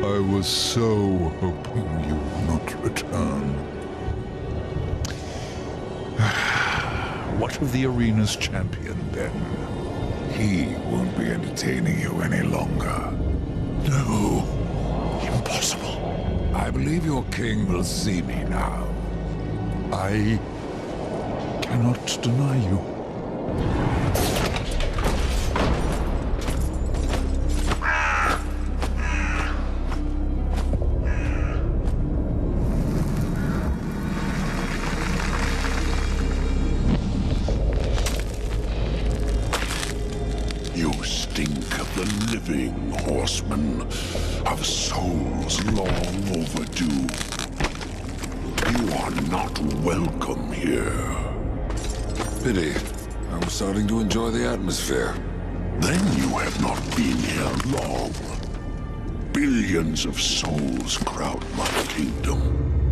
I was so hoping you would not return. What of the arena's champion, then? He won't be entertaining you any longer. No, impossible. I believe your king will see me now. I cannot deny you. You stink of the living, horseman, of souls long overdue. You are not welcome here. Pity. I'm starting to enjoy the atmosphere. Then you have not been here long. Billions of souls crowd my kingdom.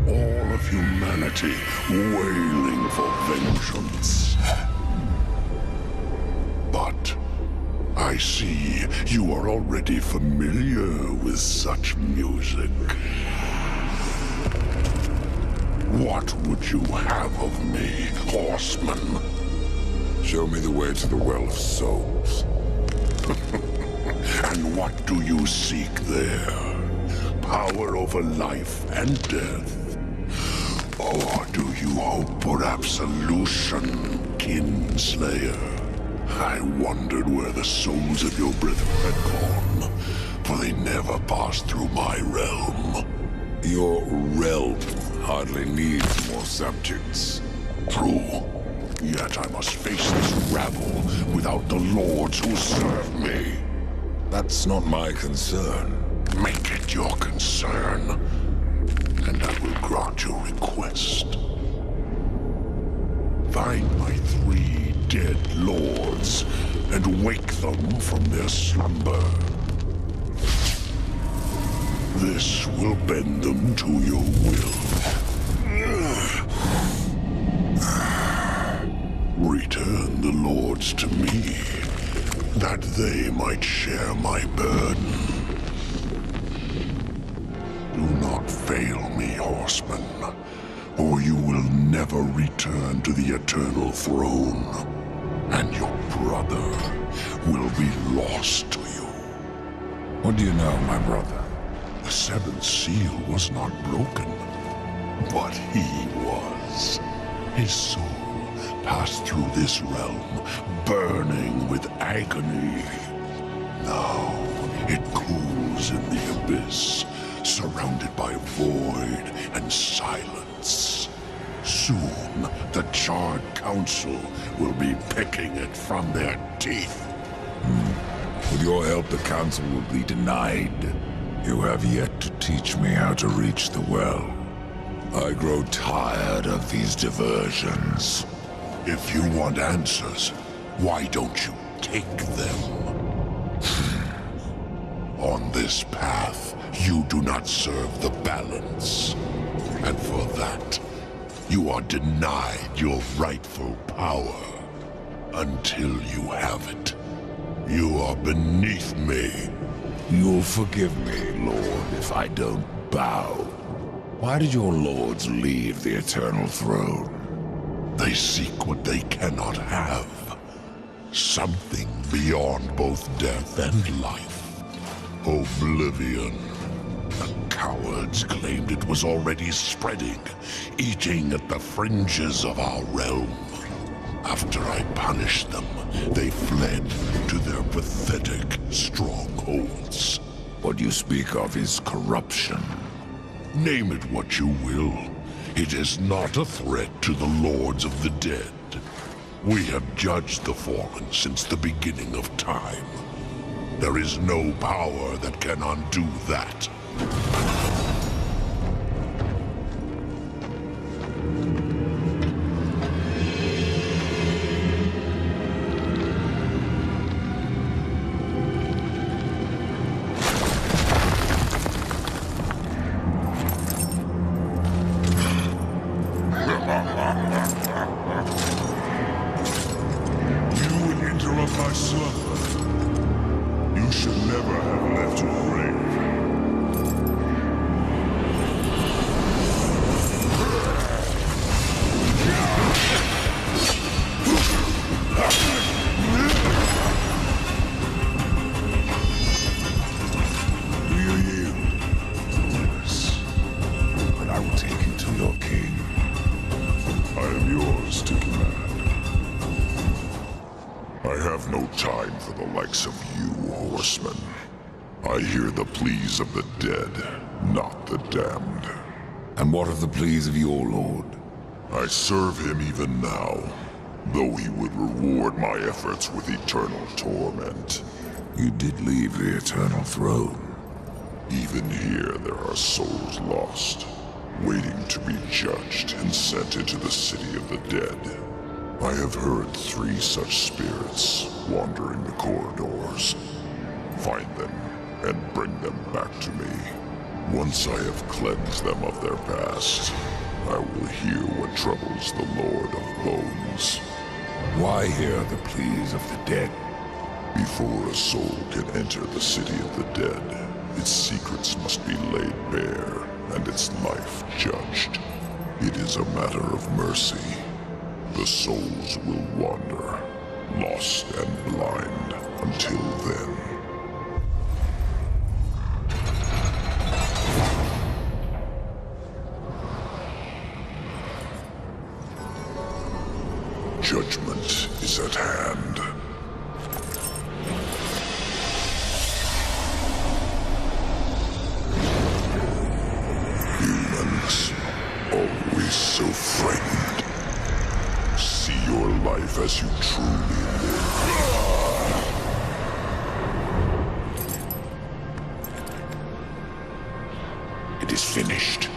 All of humanity wailing for vengeance. But I see you are already familiar with such music. What would you have of me, horseman? Show me the way to the Well of Souls. And what do you seek there? Power over life and death? Or do you hope for absolution, Kinslayer? I wondered where the souls of your brethren had gone, for they never passed through my realm. Your realm hardly needs more subjects. True. Yet I must face this rabble without the lords who serve me. That's not my concern. Make it your concern, and I will grant your request. Find my 3 dead lords and wake them from their slumber. This will bend them to your will. Return the lords to me, that they might share my burden. Do not fail me, horseman, or you will never return to the Eternal Throne, and your brother will be lost to you. What do you know, my brother? The 7th seal was not broken, but he was. His soul passed through this realm, burning with agony. Now it cools in the abyss, surrounded by void and silence. Soon, the Charred Council will be picking it from their teeth. With your help, the council will be denied. You have yet to teach me how to reach the well. I grow tired of these diversions. If you want answers, why don't you take them? On this path, you do not serve the balance. And for that, You are denied your rightful power until you have it. You are beneath me. You'll forgive me, Lord, if I don't bow. Why did your lords leave the Eternal Throne? They seek what they cannot have. Something beyond both death and life. Oblivion. The cowards claimed it was already spreading, eating at the fringes of our realm. After I punished them, they fled to their pathetic strongholds. What you speak of is corruption. Name it what you will. It is not a threat to the Lords of the Dead. We have judged the Fallen since the beginning of time. There is no power that can undo that. Of the dead, not the damned. And what of the pleas of your lord? I serve him even now, though he would reward my efforts with eternal torment. You did leave the Eternal Throne. Even here there are souls lost, waiting to be judged and sent into the city of the dead. I have heard 3 such spirits wandering the corridors. Find them and bring them back to me. Once I have cleansed them of their past, I will hear what troubles the Lord of Bones. Why hear the pleas of the dead? Before a soul can enter the city of the dead, its secrets must be laid bare and its life judged. It is a matter of mercy. The souls will wander, lost and blind, until then. Judgment is at hand. Humans, always so frightened. See your life as you truly live. It is finished.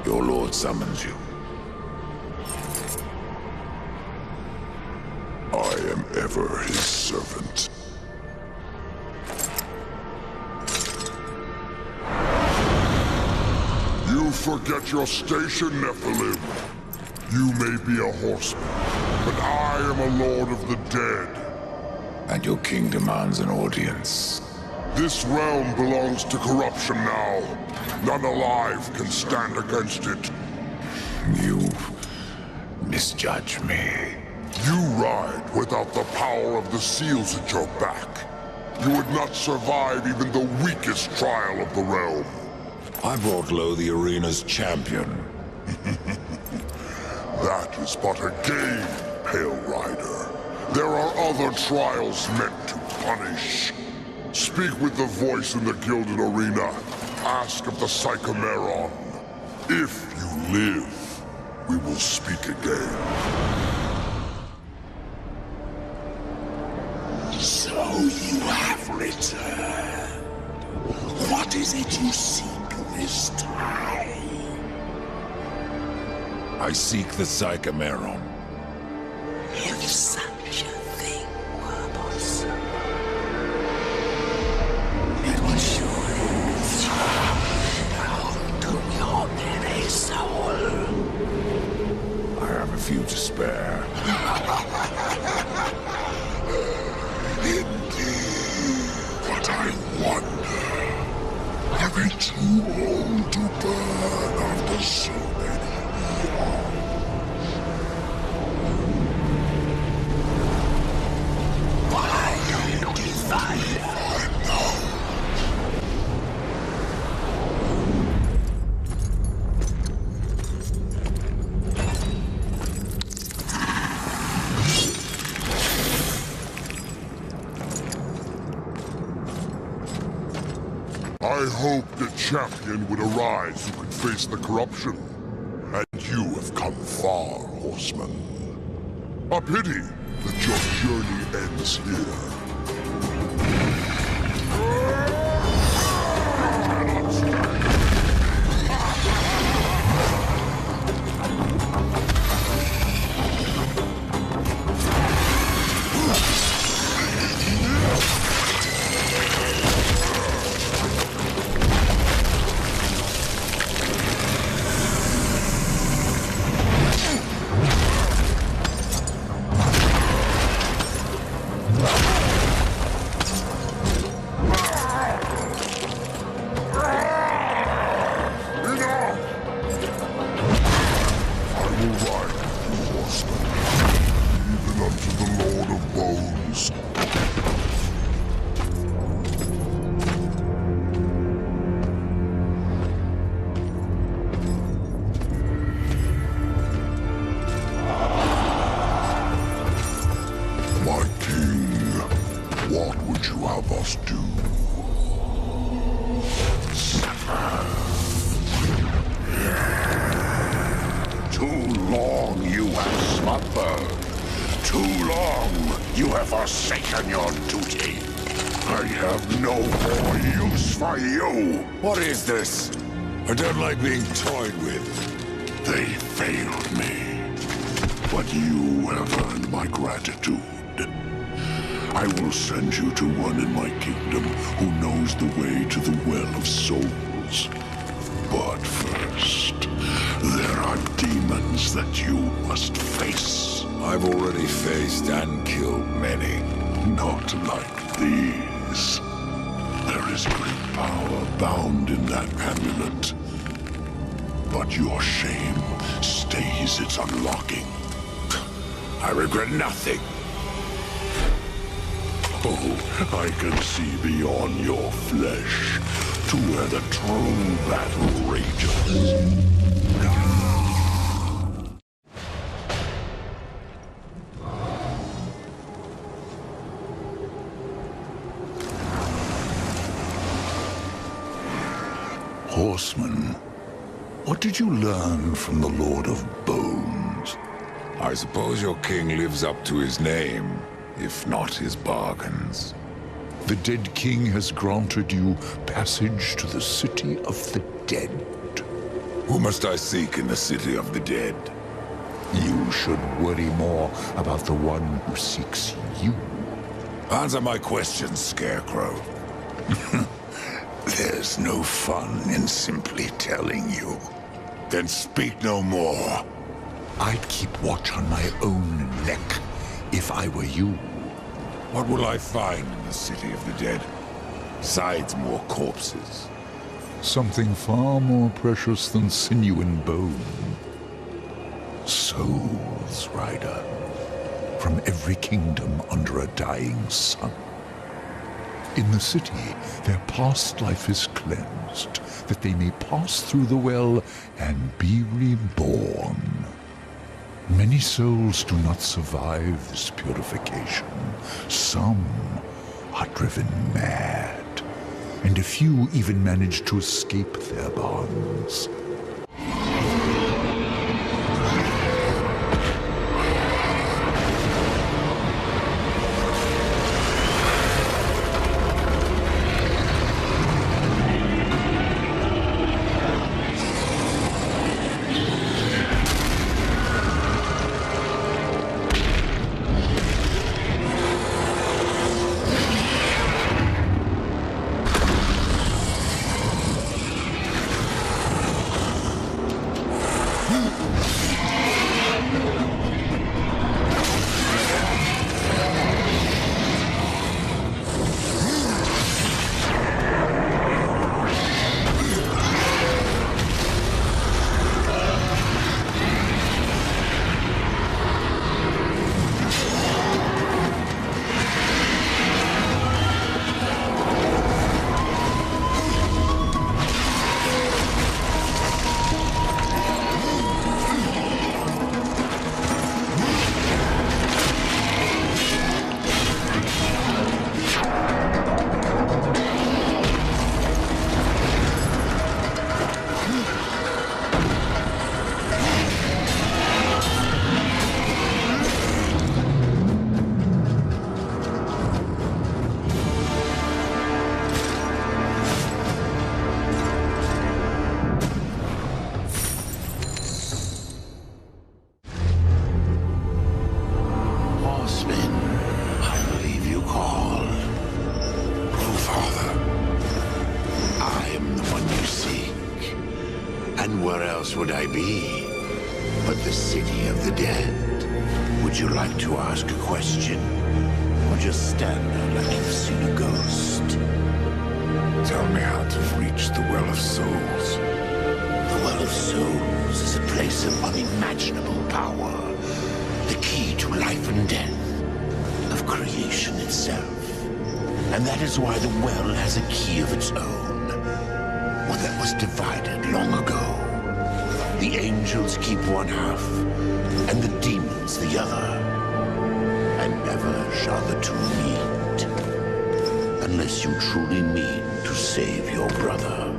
Your lord summons you. I am ever his servant. You forget your station, Nephilim. You may be a horseman, but I am a lord of the dead. And your king demands an audience. This realm belongs to corruption now. None alive can stand against it. You misjudge me. You ride without the power of the seals at your back. You would not survive even the weakest trial of the realm. I brought low the arena's champion. That is but a game, Pale Rider. There are other trials meant to punish. Speak with the voice in the Gilded Arena. Ask of the Psychomeron. If you live, we will speak again. So you have returned. What is it you seek this time? I seek the Psychomeron. If such a thing were possible, it would surely throw down to your very soul. But I wonder, are they too old to burn after so many eons? Why divine now? I hoped a champion would arise who could face the corruption. And you have come far, horseman. A pity that your journey ends here. Forsaken your duty. I have no more use for you. What is this? I don't like being toyed with. They failed me. But you have earned my gratitude. I will send you to one in my kingdom who knows the way to the Well of Souls. But first, there are demons that you must face. I've already faced and killed many. Not like these. There is great power bound in that amulet. But your shame stays its unlocking. I regret nothing. Oh, I can see beyond your flesh to where the true battle rages. Horseman, what did you learn from the Lord of Bones? I suppose your king lives up to his name, if not his bargains. The dead king has granted you passage to the city of the dead. Who must I seek in the city of the dead? You should worry more about the one who seeks you. Answer my question, Scarecrow. There's no fun in simply telling you. Then speak no more. I'd keep watch on my own neck if I were you. What will I find in the city of the dead? Besides more corpses. Something far more precious than sinew and bone. Souls, Rider. From every kingdom under a dying sun. In the city, their past life is cleansed, that they may pass through the well and be reborn. Many souls do not survive this purification. Some are driven mad, and a few even manage to escape their bonds. else would I be but the city of the dead? Would you like to ask a question? Or just stand there like you've seen a ghost? Tell me how to reach the Well of Souls. The Well of Souls is a place of unimaginable power. The key to life and death, of creation itself. And that is why the well has a key of its own. One that was divided long ago. The angels keep one half, and the demons the other. And never shall the two meet. Unless you truly mean to save your brother.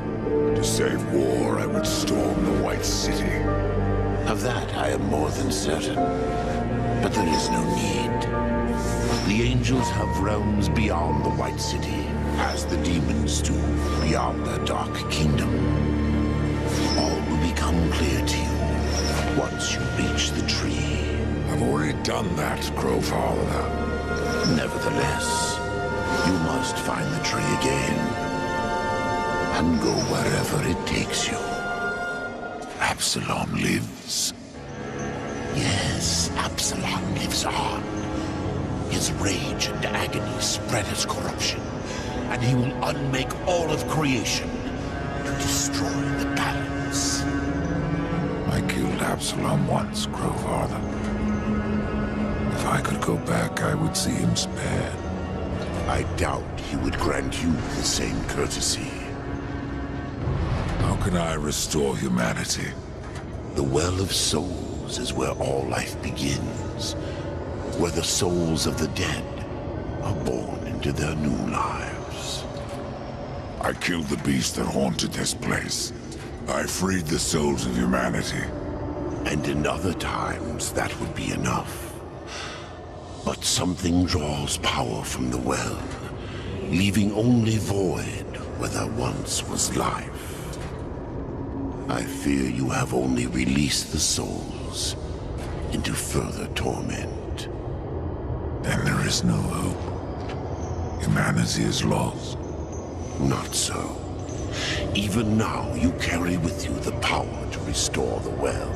To save war, I would storm the White City. Of that I am more than certain. But there is no need. The angels have realms beyond the White City, as the demons do beyond their dark kingdom. All will become clear to you once you reach the tree. I've already done that, Crowfather. Nevertheless, you must find the tree again, and go wherever it takes you. Absalom lives. Yes, Absalom lives on. His rage and agony spread as corruption, and he will unmake all of creation to destroy the balance. I killed Absalom once, Crowfather. If I could go back, I would see him spared. I doubt he would grant you the same courtesy. How can I restore humanity? The Well of Souls is where all life begins. Where the souls of the dead are born into their new lives. I killed the beast that haunted this place. I freed the souls of humanity. And in other times, that would be enough. But something draws power from the well, leaving only void where there once was life. I fear you have only released the souls into further torment. Then there is no hope. Humanity is lost. Not so. Even now, you carry with you the power to restore the well.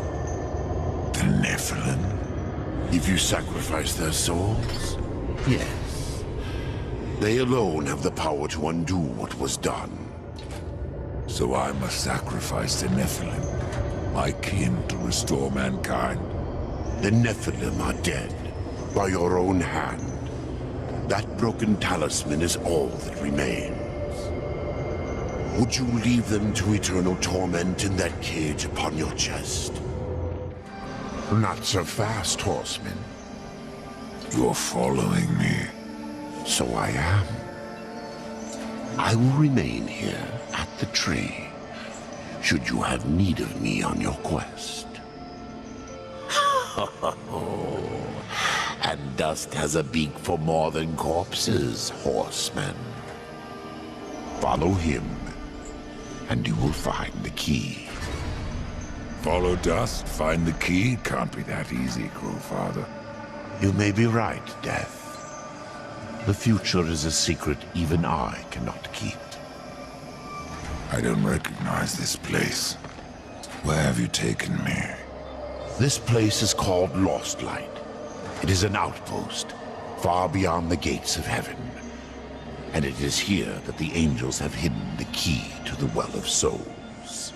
The Nephilim? If you sacrifice their souls? Yes. They alone have the power to undo what was done. So I must sacrifice the Nephilim, my kin, to restore mankind. The Nephilim are dead. By your own hand. That broken talisman is all that remains. Would you leave them to eternal torment in that cage upon your chest? Not so fast, horseman. You're following me. So I am. I will remain here at the tree, should you have need of me on your quest. And dust has a beak for more than corpses, horseman. Follow him, and you will find the key. Follow dust, find the key? Can't be that easy, Crowfather. You may be right, Death. The future is a secret even I cannot keep. I don't recognize this place. Where have you taken me? This place is called Lost Light. It is an outpost, far beyond the gates of heaven. And it is here that the angels have hidden the key to the Well of Souls.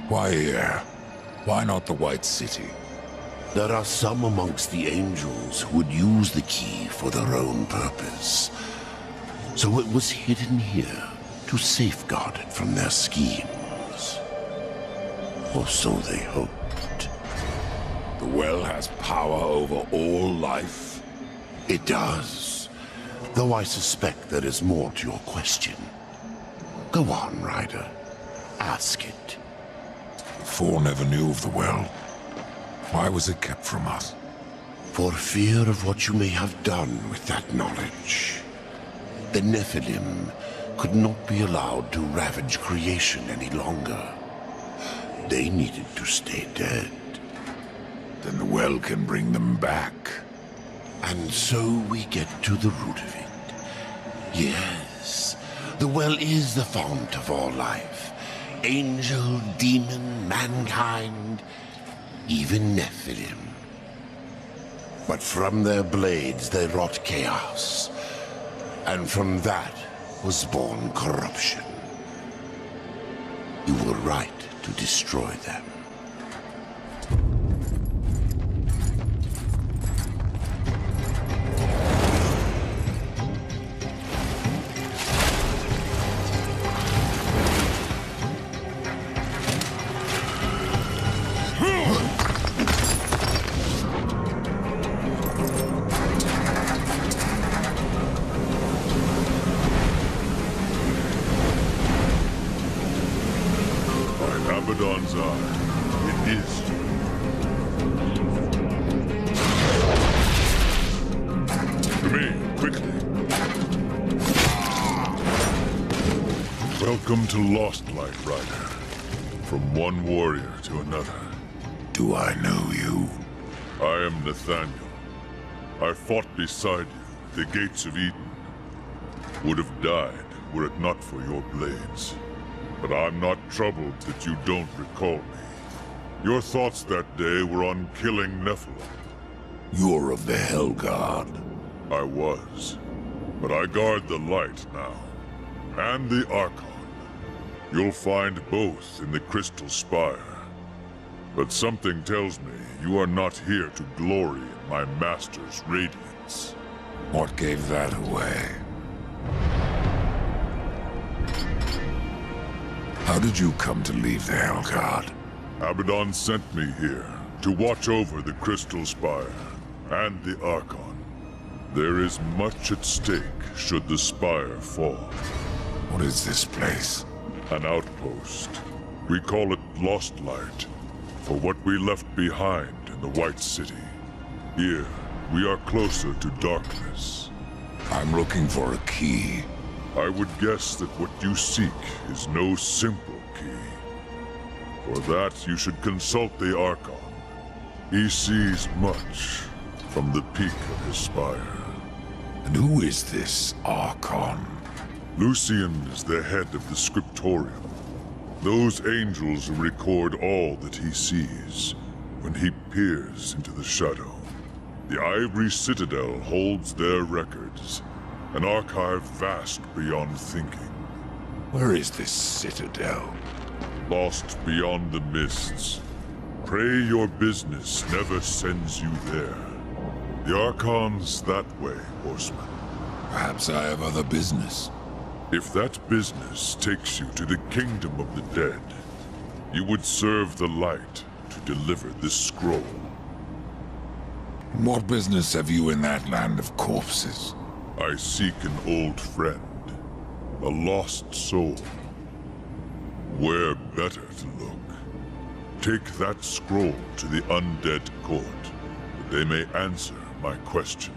Why here? Why not the White City? There are some amongst the angels who would use the key for their own purpose. So it was hidden here to safeguard it from their schemes. Or so they hoped. The well has power over all life? It does. Though I suspect there is more to your question. Go on, Ryder. Ask it. The Four never knew of the well. Why was it kept from us? For fear of what you may have done with that knowledge. The Nephilim could not be allowed to ravage creation any longer. They needed to stay dead. Then the well can bring them back. And so we get to the root of it. Yes, the well is the fount of all life. Angel, demon, mankind, even Nephilim. But from their blades they wrought chaos, and from that was born corruption. You were right to destroy them. Abaddon's eye. It is. To me, quickly. Welcome to Lost Light, Rider. From one warrior to another. Do I know you? I am Nathaniel. I fought beside you, the gates of Eden. Would have died were it not for your blades. But I'm not troubled that you don't recall me. Your thoughts that day were on killing Nephilim. You're of the Hellguard. I was. But I guard the light now. And the Archon. You'll find both in the Crystal Spire. But something tells me you are not here to glory in my master's radiance. What gave that away? How did you come to leave the Hellguard? Abaddon sent me here to watch over the Crystal Spire and the Archon. There is much at stake should the Spire fall. What is this place? An outpost. We call it Lost Light, for what we left behind in the White City. Here, we are closer to darkness. I'm looking for a key. I would guess that what you seek is no simple key. For that, you should consult the Archon. He sees much from the peak of his spire. And who is this Archon? Lucian is the head of the Scriptorium. Those angels who record all that he sees when he peers into the shadow. The Ivory Citadel holds their records. An archive vast beyond thinking. Where is this citadel? Lost beyond the mists. Pray your business never sends you there. The Archon's that way, Horseman. Perhaps I have other business. If that business takes you to the kingdom of the dead, you would serve the light to deliver this scroll. What business have you in that land of corpses? I seek an old friend, a lost soul. Where better to look? Take that scroll to the undead court, that they may answer my question.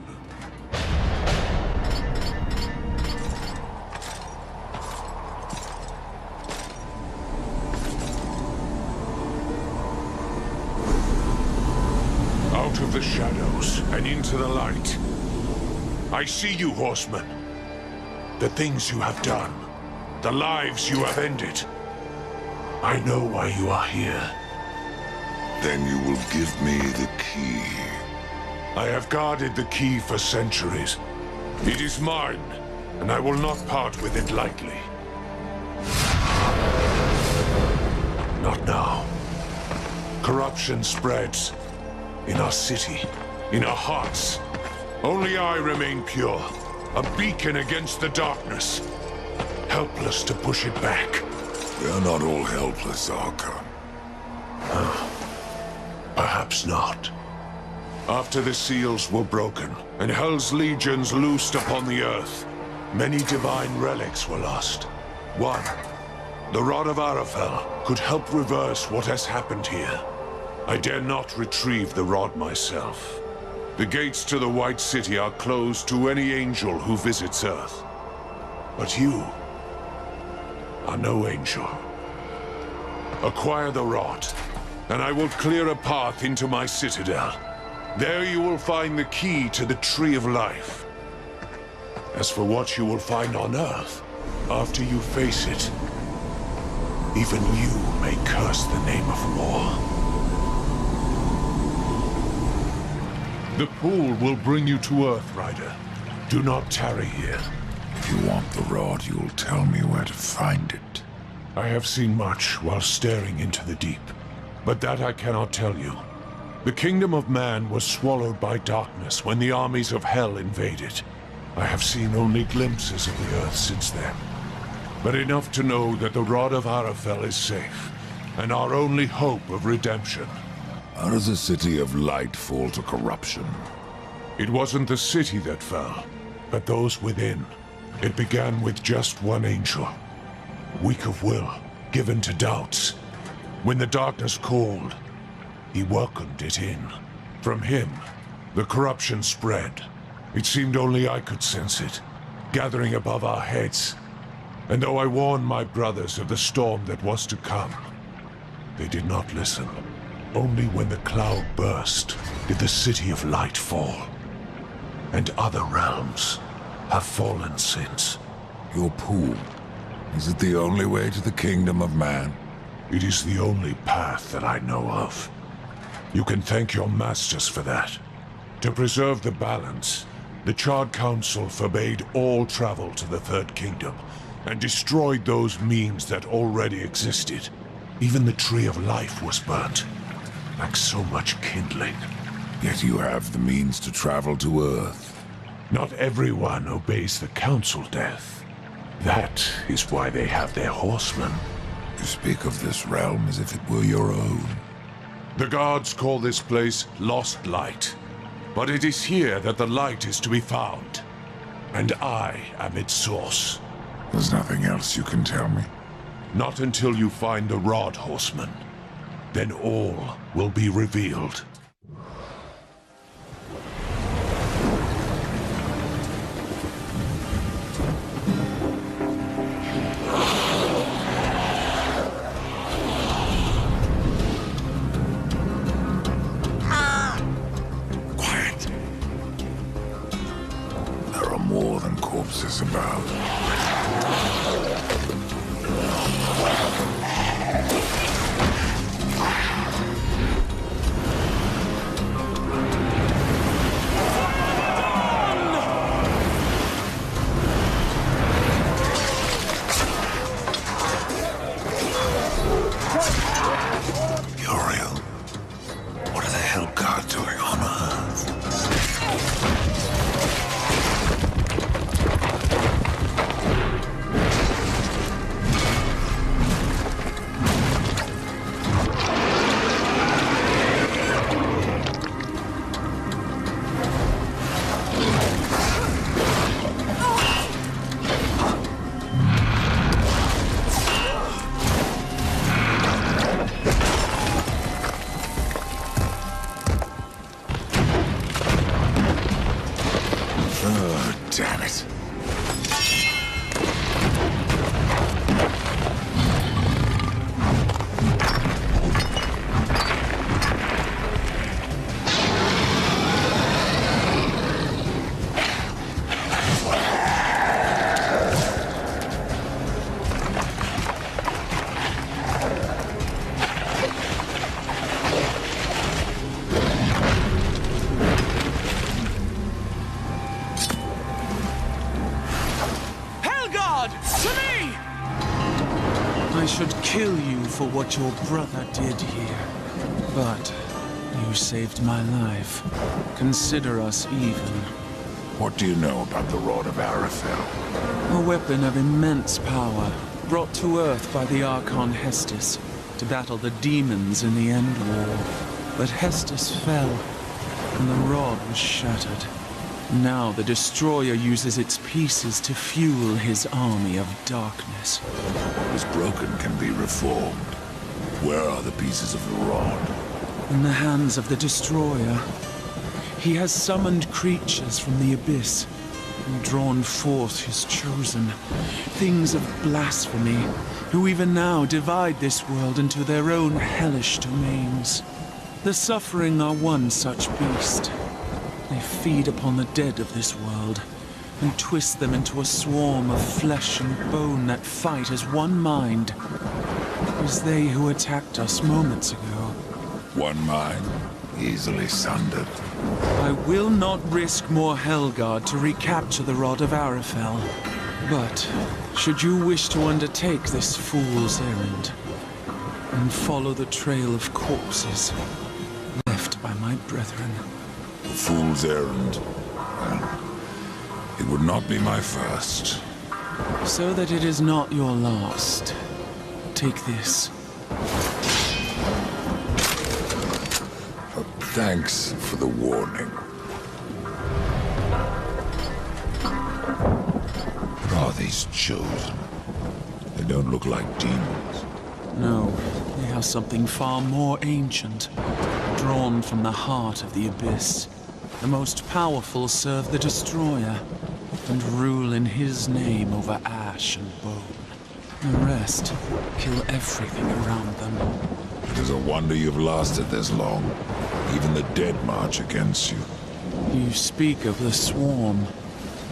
Out of the shadows and into the light. I see you, Horseman. The things you have done. The lives you have ended. I know why you are here. Then you will give me the key. I have guarded the key for centuries. It is mine, and I will not part with it lightly. Not now. Corruption spreads. In our city. In our hearts. Only I remain pure, a beacon against the darkness, helpless to push it back. We are not all helpless, Archon. Perhaps not. After the seals were broken, and Hell's legions loosed upon the earth, many divine relics were lost. One, the Rod of Arafel, could help reverse what has happened here. I dare not retrieve the rod myself. The gates to the White City are closed to any angel who visits Earth. But you are no angel. Acquire the rod, and I will clear a path into my citadel. There you will find the key to the Tree of Life. As for what you will find on Earth, after you face it, Even you may curse the name of war. The pool will bring you to Earth, Rider. Do not tarry here. If you want the rod, you'll tell me where to find it. I have seen much while staring into the deep, but that I cannot tell you. The kingdom of man was swallowed by darkness when the armies of hell invaded. I have seen only glimpses of the Earth since then, but enough to know that the Rod of Arafel is safe, and our only hope of redemption. How does the City of Light fall to corruption? It wasn't the city that fell, but those within. It began with just one angel, weak of will, given to doubts. When the darkness called, he welcomed it in. From him, the corruption spread. It seemed only I could sense it, gathering above our heads. And though I warned my brothers of the storm that was to come, they did not listen. Only when the cloud burst did the City of Light fall. And other realms have fallen since. Your pool, is it the only way to the kingdom of man? It is the only path that I know of. You can thank your masters for that. To preserve the balance, the Charred Council forbade all travel to the Third Kingdom, and destroyed those means that already existed. Even the Tree of Life was burnt, like so much kindling. Yet you have the means to travel to Earth. Not everyone obeys the Council, Death. That is why they have their horsemen. You speak of this realm as if it were your own. The gods call this place Lost Light, but it is here that the light is to be found. And I am its source. There's nothing else you can tell me? Not until you find the Rod, Horseman. Then all will be revealed. Quiet. There are more than corpses about. Uriel, what are the Hell Guard doing on Earth? Oh, damn it. Helgard! To me! I should kill you for what your brother did here. But you saved my life. Consider us even. What do you know about the Rod of Arafel? A weapon of immense power, brought to Earth by the Archon Hestus to battle the demons in the End War. But Hestus fell, and the rod was shattered. Now the Destroyer uses its pieces to fuel his army of darkness. What is broken can be reformed. Where are the pieces of the rod? In the hands of the Destroyer. He has summoned creatures from the abyss and drawn forth his chosen, things of blasphemy, who even now divide this world into their own hellish domains. The Suffering are one such beast. They feed upon the dead of this world and twist them into a swarm of flesh and bone that fight as one mind. is they who attacked us moments ago. One mind, easily sundered. I will not risk more Helgard to recapture the Rod of Arafel. But, should you wish to undertake this fool's errand, and follow the trail of corpses left by my brethren. A fool's errand. Well, it would not be my first. So that it is not your last, take this. Thanks for the warning. What are these chosen? They don't look like demons. No, they are something far more ancient, drawn from the heart of the Abyss. The most powerful serve the Destroyer, and rule in his name over ash and bone. The rest kill everything around them. It is a wonder you've lasted this long. Even the dead march against you. You speak of the Swarm.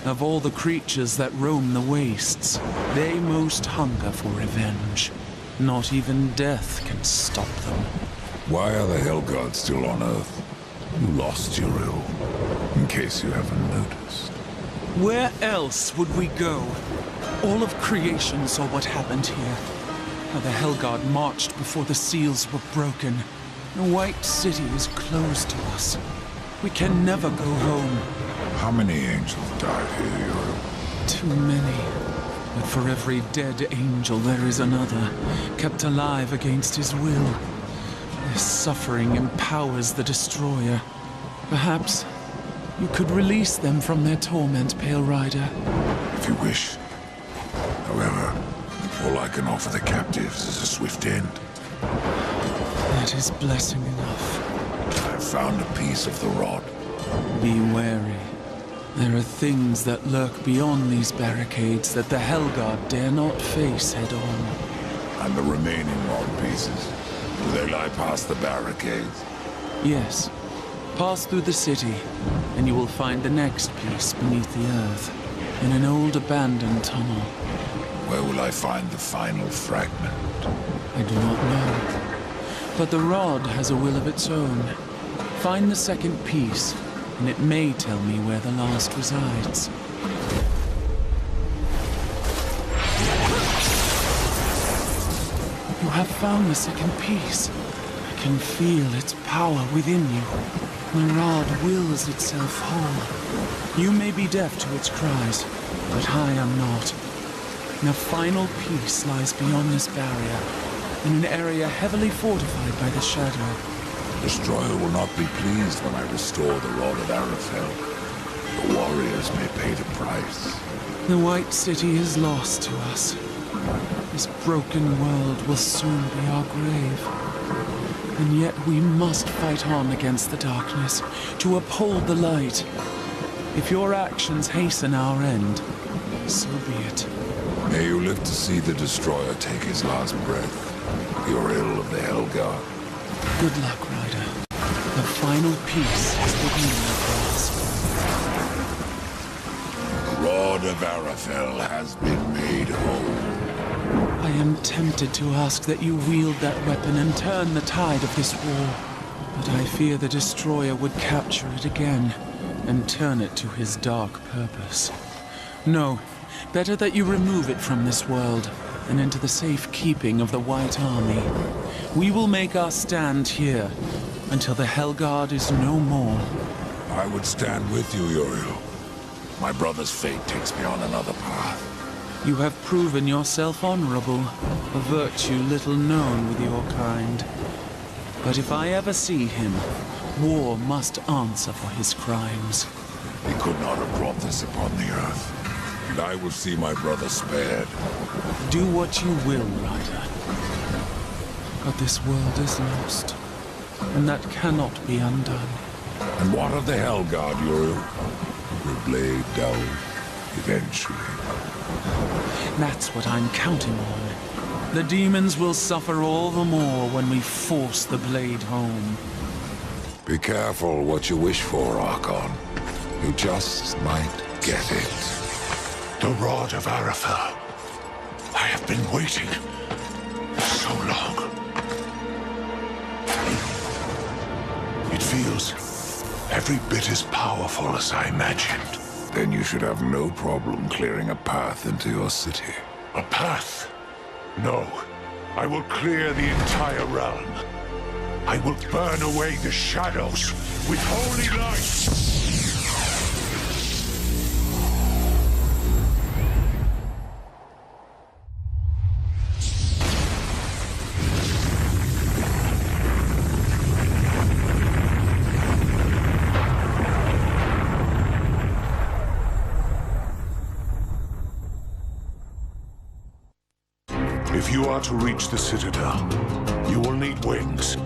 Of all the creatures that roam the wastes, they most hunger for revenge. Not even death can stop them. Why are the Hellguards still on Earth? You lost Uriel, in case you haven't noticed. Where else would we go? All of creation saw what happened here. How the Hellguard marched before the seals were broken. The White City is closed to us. We can never go home. How many angels died here, Uriel? Too many. But for every dead angel there is another, kept alive against his will. Their suffering empowers the Destroyer. Perhaps you could release them from their torment, Pale Rider. If you wish. However, all I can offer the captives is a swift end. That is blessing enough. I have found a piece of the rod. Be wary. There are things that lurk beyond these barricades that the Hellguard dare not face head-on. And the remaining rod pieces, do they lie past the barricades? Yes. Pass through the city, and you will find the next piece beneath the earth, in an old abandoned tunnel. Where will I find the final fragment? I do not know. But the rod has a will of its own. Find the second piece, and it may tell me where the last resides. You have found the second piece. I can feel its power within you. The rod wills itself whole. You may be deaf to its cries, but I am not. The final piece lies beyond this barrier, in an area heavily fortified by the Shadow. Destroyer will not be pleased when I restore the Rod of Arafel. The warriors may pay the price. The White City is lost to us. This broken world will soon be our grave. And yet we must fight on against the darkness, to uphold the light. If your actions hasten our end, so be it. May you live to see the Destroyer take his last breath. Uriel of the Hellguard. Good luck, Ryder. The final piece is within your grasp. The Rod of Arafel has been made whole. I am tempted to ask that you wield that weapon and turn the tide of this war. But I fear the Destroyer would capture it again and turn it to his dark purpose. No, better that you remove it from this world and into the safe keeping of the White Army. We will make our stand here until the Hellguard is no more. I would stand with you, Uriel. My brother's fate takes me on another path. You have proven yourself honorable, a virtue little known with your kind. But if I ever see him, war must answer for his crimes. He could not have brought this upon the earth. And I will see my brother spared. Do what you will, Ryder. But this world is lost, and that cannot be undone. And what of the Hellguard, Uriel? Will blade down eventually? That's what I'm counting on. The demons will suffer all the more when we force the blade home. Be careful what you wish for, Archon. You just might get it. The Rod of Arafel. I have been waiting so so long. It feels every bit as powerful as I imagined. Then you should have no problem clearing a path into your city. A path? No. I will clear the entire realm. I will burn away the shadows with holy light. If you are to reach the Citadel, you will need wings.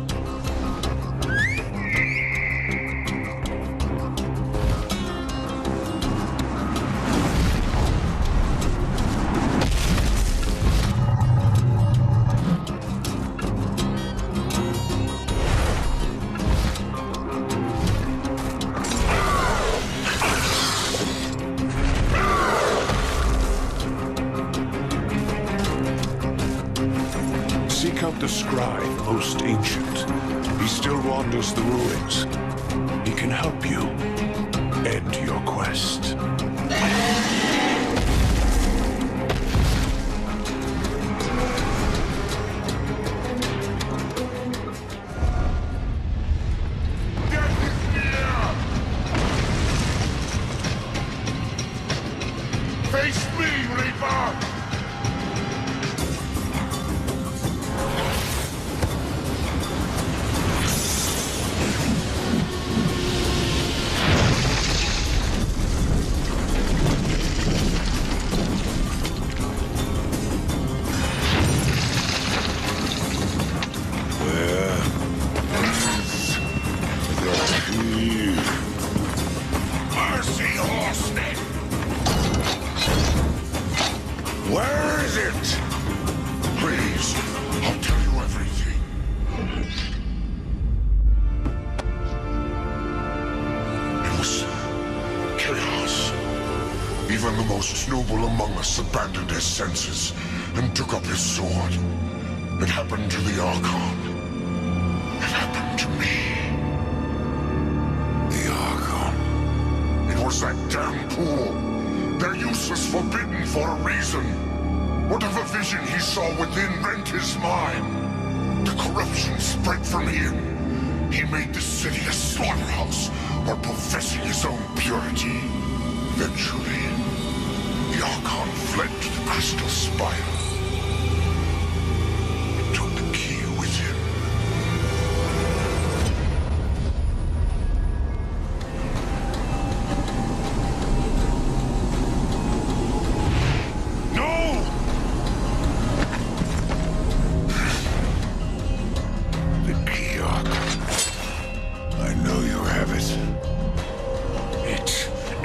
Seek out the scribe, most ancient. He still wanders the ruins. He can help you end your quest. Face me, Reaper! Mercy, horseman! Where is it? Please, I'll tell you everything. It was chaos. Even the most noble among us abandoned his senses and took up his sword. It happened to the Archon. It happened to me. The Archon. It was that damn pool. They're useless, forbidden for a reason. Whatever vision he saw within rent his mind. The corruption spread from him. He made the city a slaughterhouse while professing his own purity. Eventually, the Archon fled to the Crystal Spire. He took the key with him.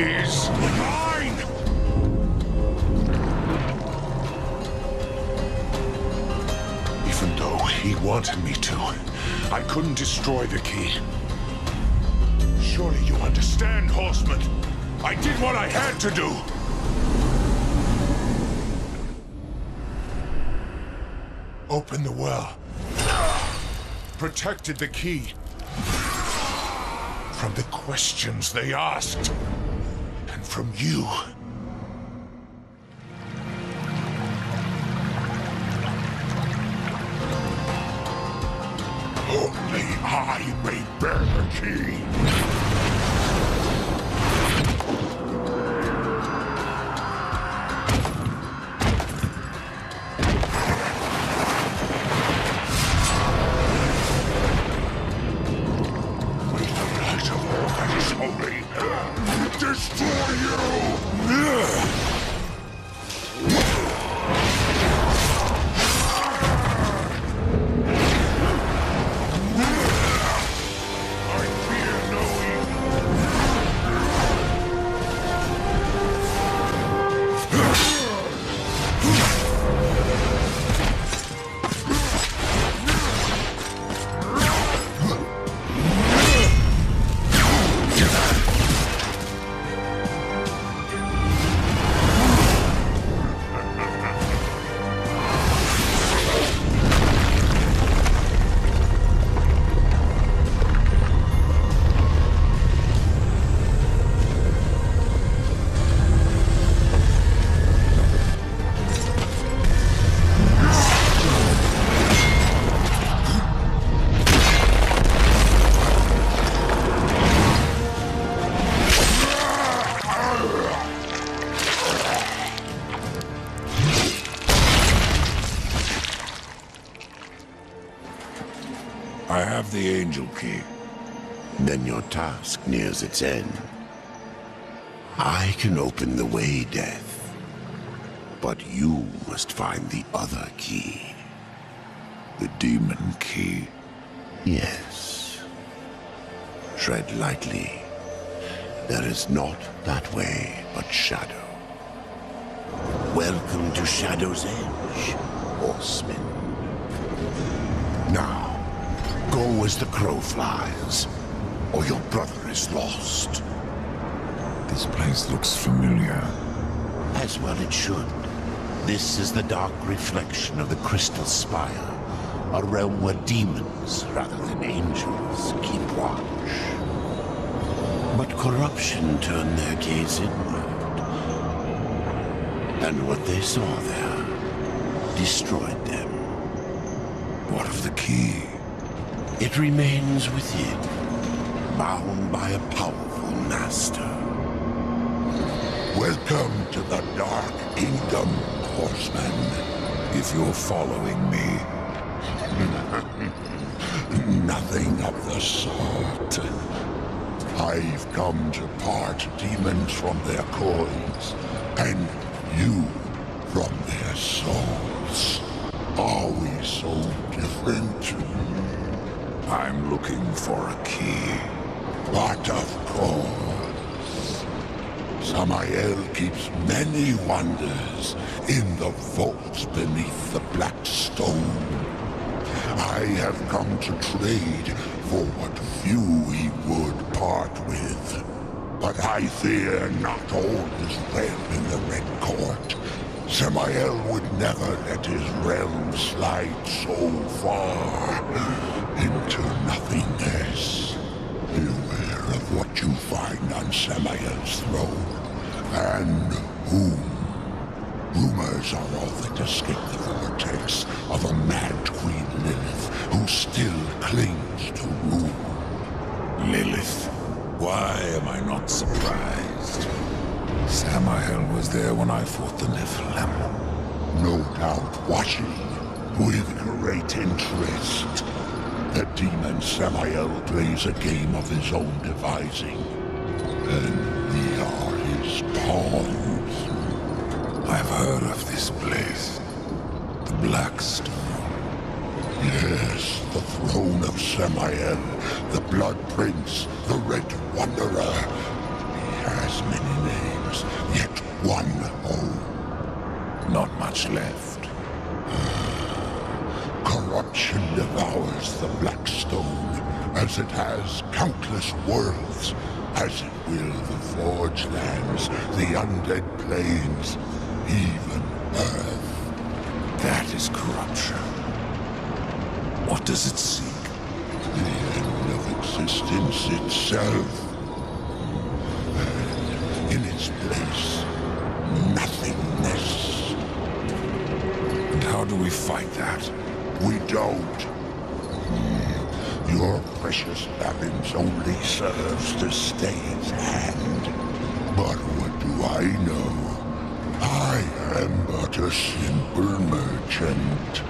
Is mine! Even though he wanted me to, I couldn't destroy the key. Surely you understand, Horseman. I did what I had to do. Opened the well. Protected the key. From the questions they asked. And from you. Only I may bear the key. Destroy you! I fear no evil. I have the Angel Key. Then your task nears its end. I can open the way, Death. But you must find the other key. The Demon Key. Yes. Tread lightly. There is not that way but shadow. Welcome to Shadow's Edge, horseman. Now, go as the crow flies, or your brother is lost. This place looks familiar. As well it should. This is the dark reflection of the Crystal Spire, a realm where demons, rather than angels, keep watch. But corruption turned their gaze inward. And what they saw there destroyed them. What of the key? It remains within, bound by a powerful master. Welcome to the Dark Kingdom, horseman. If you're following me. Nothing of the sort. I've come to part demons from their coils, and you from their souls. Are we so different? I'm looking for a key. But of course. Samael keeps many wonders in the vaults beneath the Black Stone. I have come to trade for what few he would part with. But I fear not all is well in the Red Court. Samael would never let his realm slide so far into nothingness. Beware of what you find on Samael's throne, and whom. Rumors are all that escape the vortex of a mad Queen Lilith who still clings to rule. Lilith? Why am I not surprised? Samael was there when I fought the Nephilim. No doubt watching with great interest. The demon Samael plays a game of his own devising, and we are his pawns. I've heard of this place. The Black Stone. Yes, the throne of Samael, the Blood Prince, the Red Wanderer. He has many names, yet one home. Not much left. Corruption devours the Black Stone, as it has countless worlds, as it will the Forge Lands, the Undead Plains, even Earth. That is corruption. What does it seek? The end of existence itself. And in its place, nothingness. And how do we fight that? We don't. Your precious Babins only serves to stay its hand. But what do I know? I am but a simple merchant.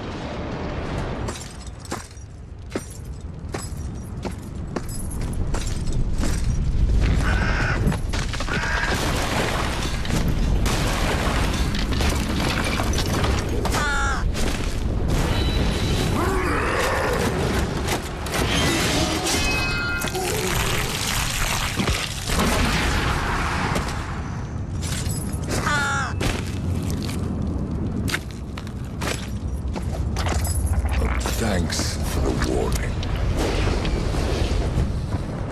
Thanks for the warning.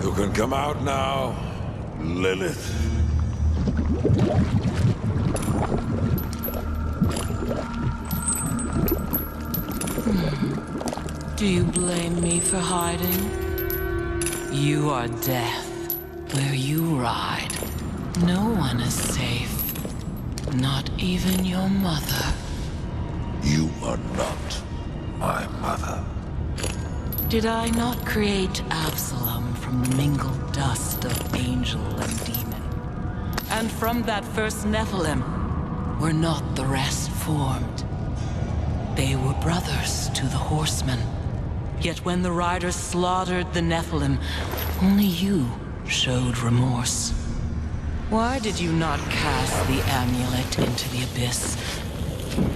You can come out now, Lilith. Do you blame me for hiding? You are death. Where you ride, no one is safe. Not even your mother. You are not my mother. Did I not create Absalom from the mingled dust of angel and demon? And from that first Nephilim, were not the rest formed? They were brothers to the horsemen, Yet when the riders slaughtered the Nephilim, only you showed remorse. Why did you not cast the amulet into the abyss,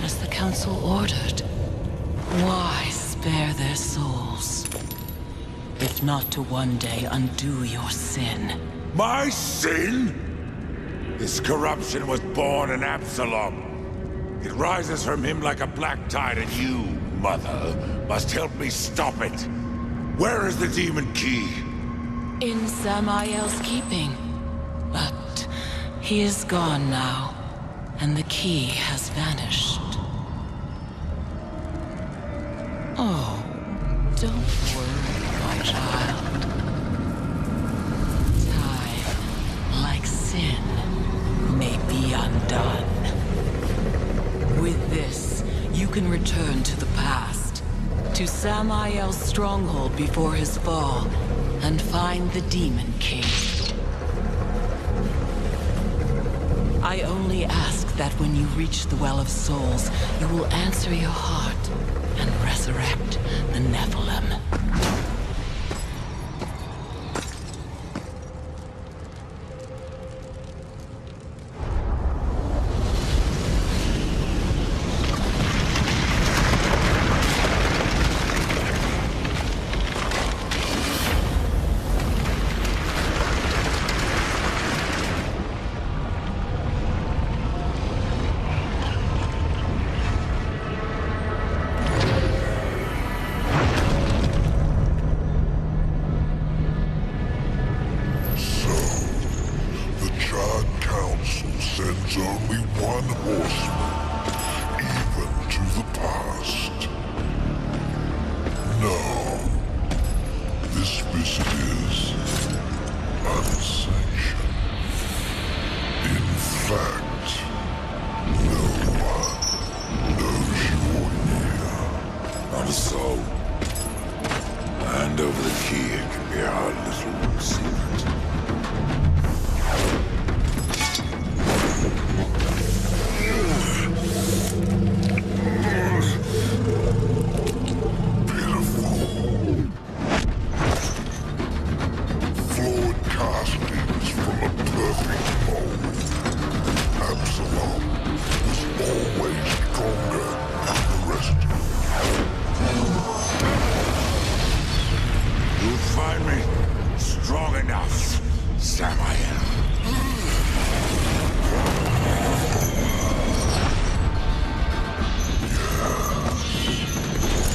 as the Council ordered? Why spare their souls, if not to one day undo your sin? My sin? This corruption was born in Absalom. It rises from him like a black tide, and you, Mother, must help me stop it. Where is the demon key? In Samael's keeping. But he is gone now, and the key has vanished. Oh, don't worry, my child. Time, like sin, may be undone. With this, you can return to the past, to Samael's stronghold before his fall, and find the Demon King. I only ask that when you reach the Well of Souls, you will answer your heart and resurrect the Nephilim. Sends only one horseman, even to the past. No, this visit is unsanctioned. In fact, no one knows you're near. Not a soul. Hand over the key, it can be our little secret. Find me strong enough, Samael.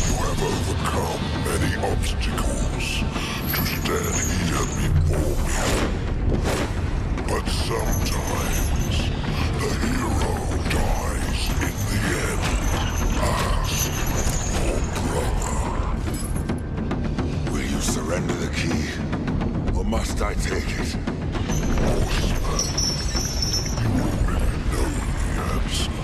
You have overcome many obstacles to stand here before me. But sometimes the hero dies in the end. Ask your brother. Surrender the key, or must I take it? Horseman, you already know the answer.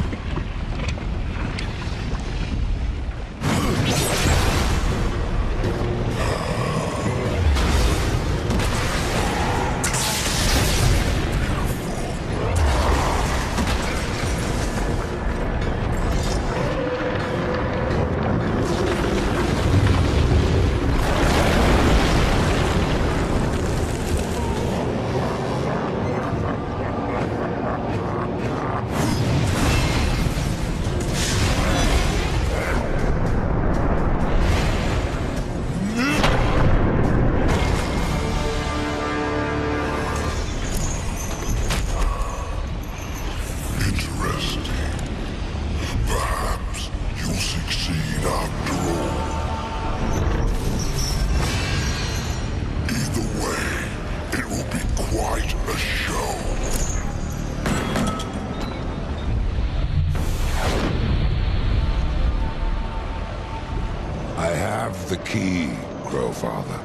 The key, Crowfather.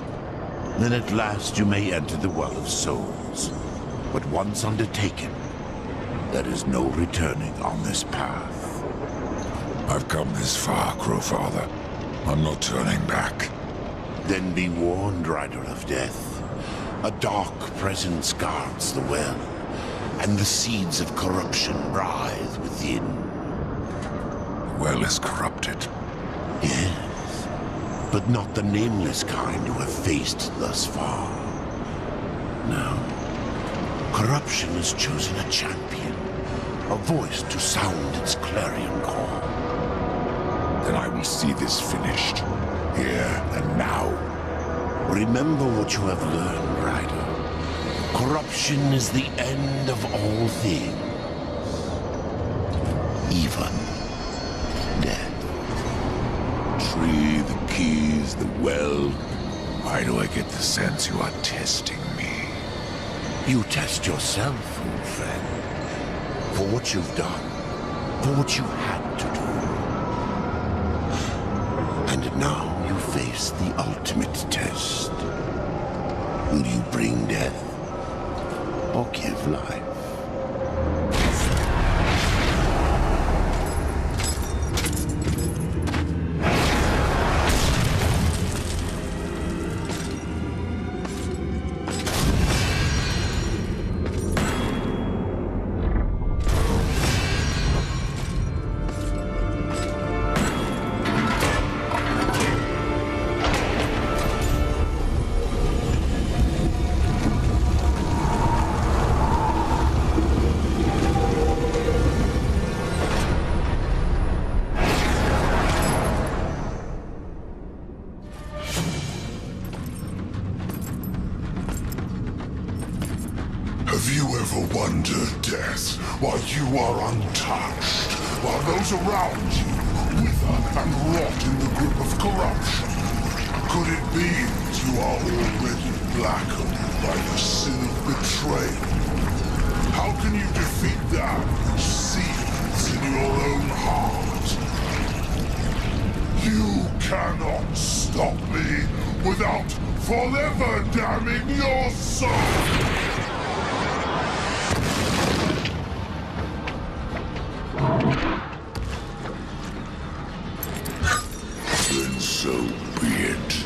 Then at last you may enter the Well of Souls. But once undertaken, there is no returning on this path. I've come this far, Crowfather. I'm not turning back. Then be warned, Rider of Death. A dark presence guards the well, and the seeds of corruption writhe within. The well is corrupted. Yes. but not the nameless kind who have faced thus far. Now, corruption has chosen a champion, a voice to sound its clarion call. Then I will see this finished, here and now. Remember what you have learned, Ryder. Corruption is the end of all things. Even death. Tree, the keys, the well. Why do I get the sense you are testing me? You test yourself, old friend. For what you've done. For what you had to do. And now you face the ultimate test. Will you bring death? Or give life? Have you ever wondered, Death, why you are untouched, while those around you wither and rot in the grip of corruption? Could it be that you are already blackened by the sin of betrayal? How can you defeat that which seethes in your own heart? You cannot stop me without forever damning your soul! Then so be it.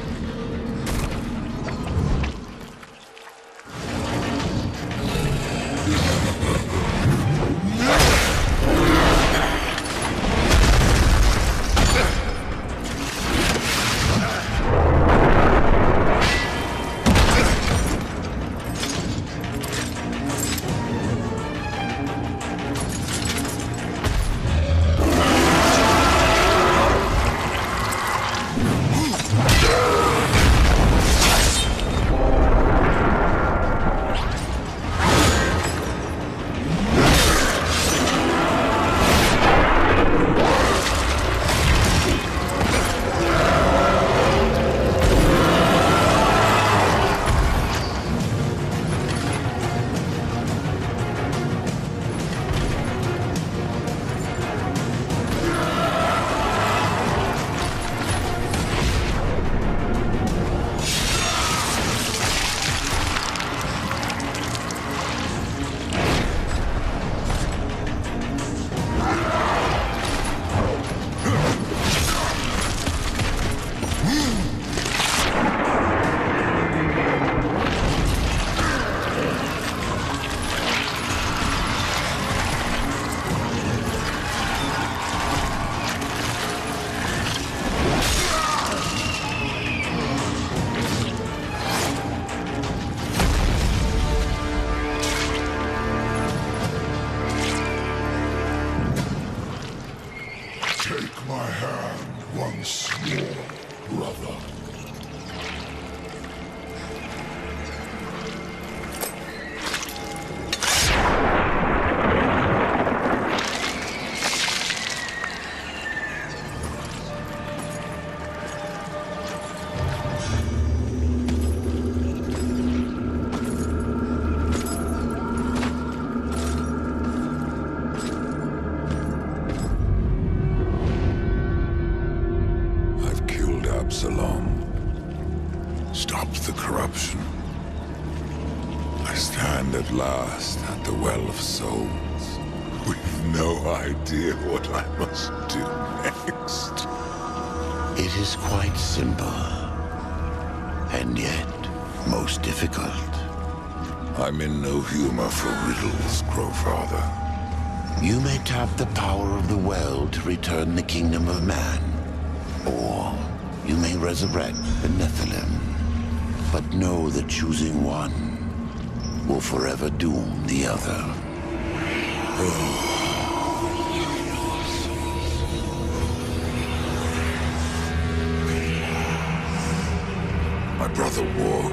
Take my hand once more, brother. Absalom. Stopped the corruption. I stand at last at the Well of Souls, with no idea what I must do next. It is quite simple, and yet most difficult. I'm in no humor for riddles, Crowfather. You may tap the power of the well to return the kingdom of man, or You may resurrect the Nephilim, but know that choosing one will forever doom the other. My brother War.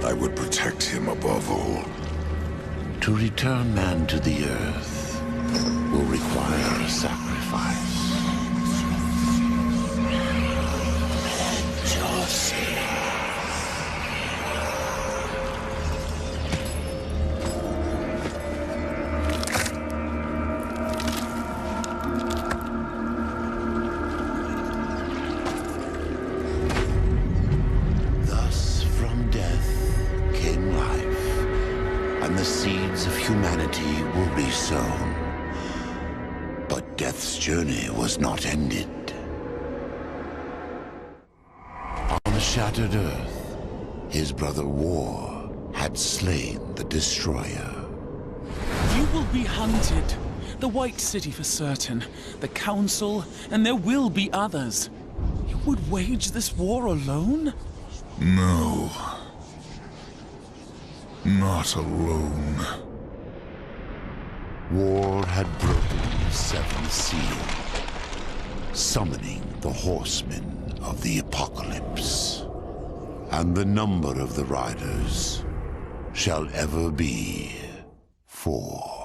I would protect him above all. To return man to the earth will require a sacrifice. Thus from death came life, and the seeds of humanity were resown. But death's journey was not ended. On the shattered earth, his brother War had slain the Destroyer. You will be hunted. The White City for certain. The Council, and there will be others. You would wage this war alone? No. Not alone. War had broken the seventh seal, summoning the horsemen of the apocalypse. And the number of the riders shall ever be 4.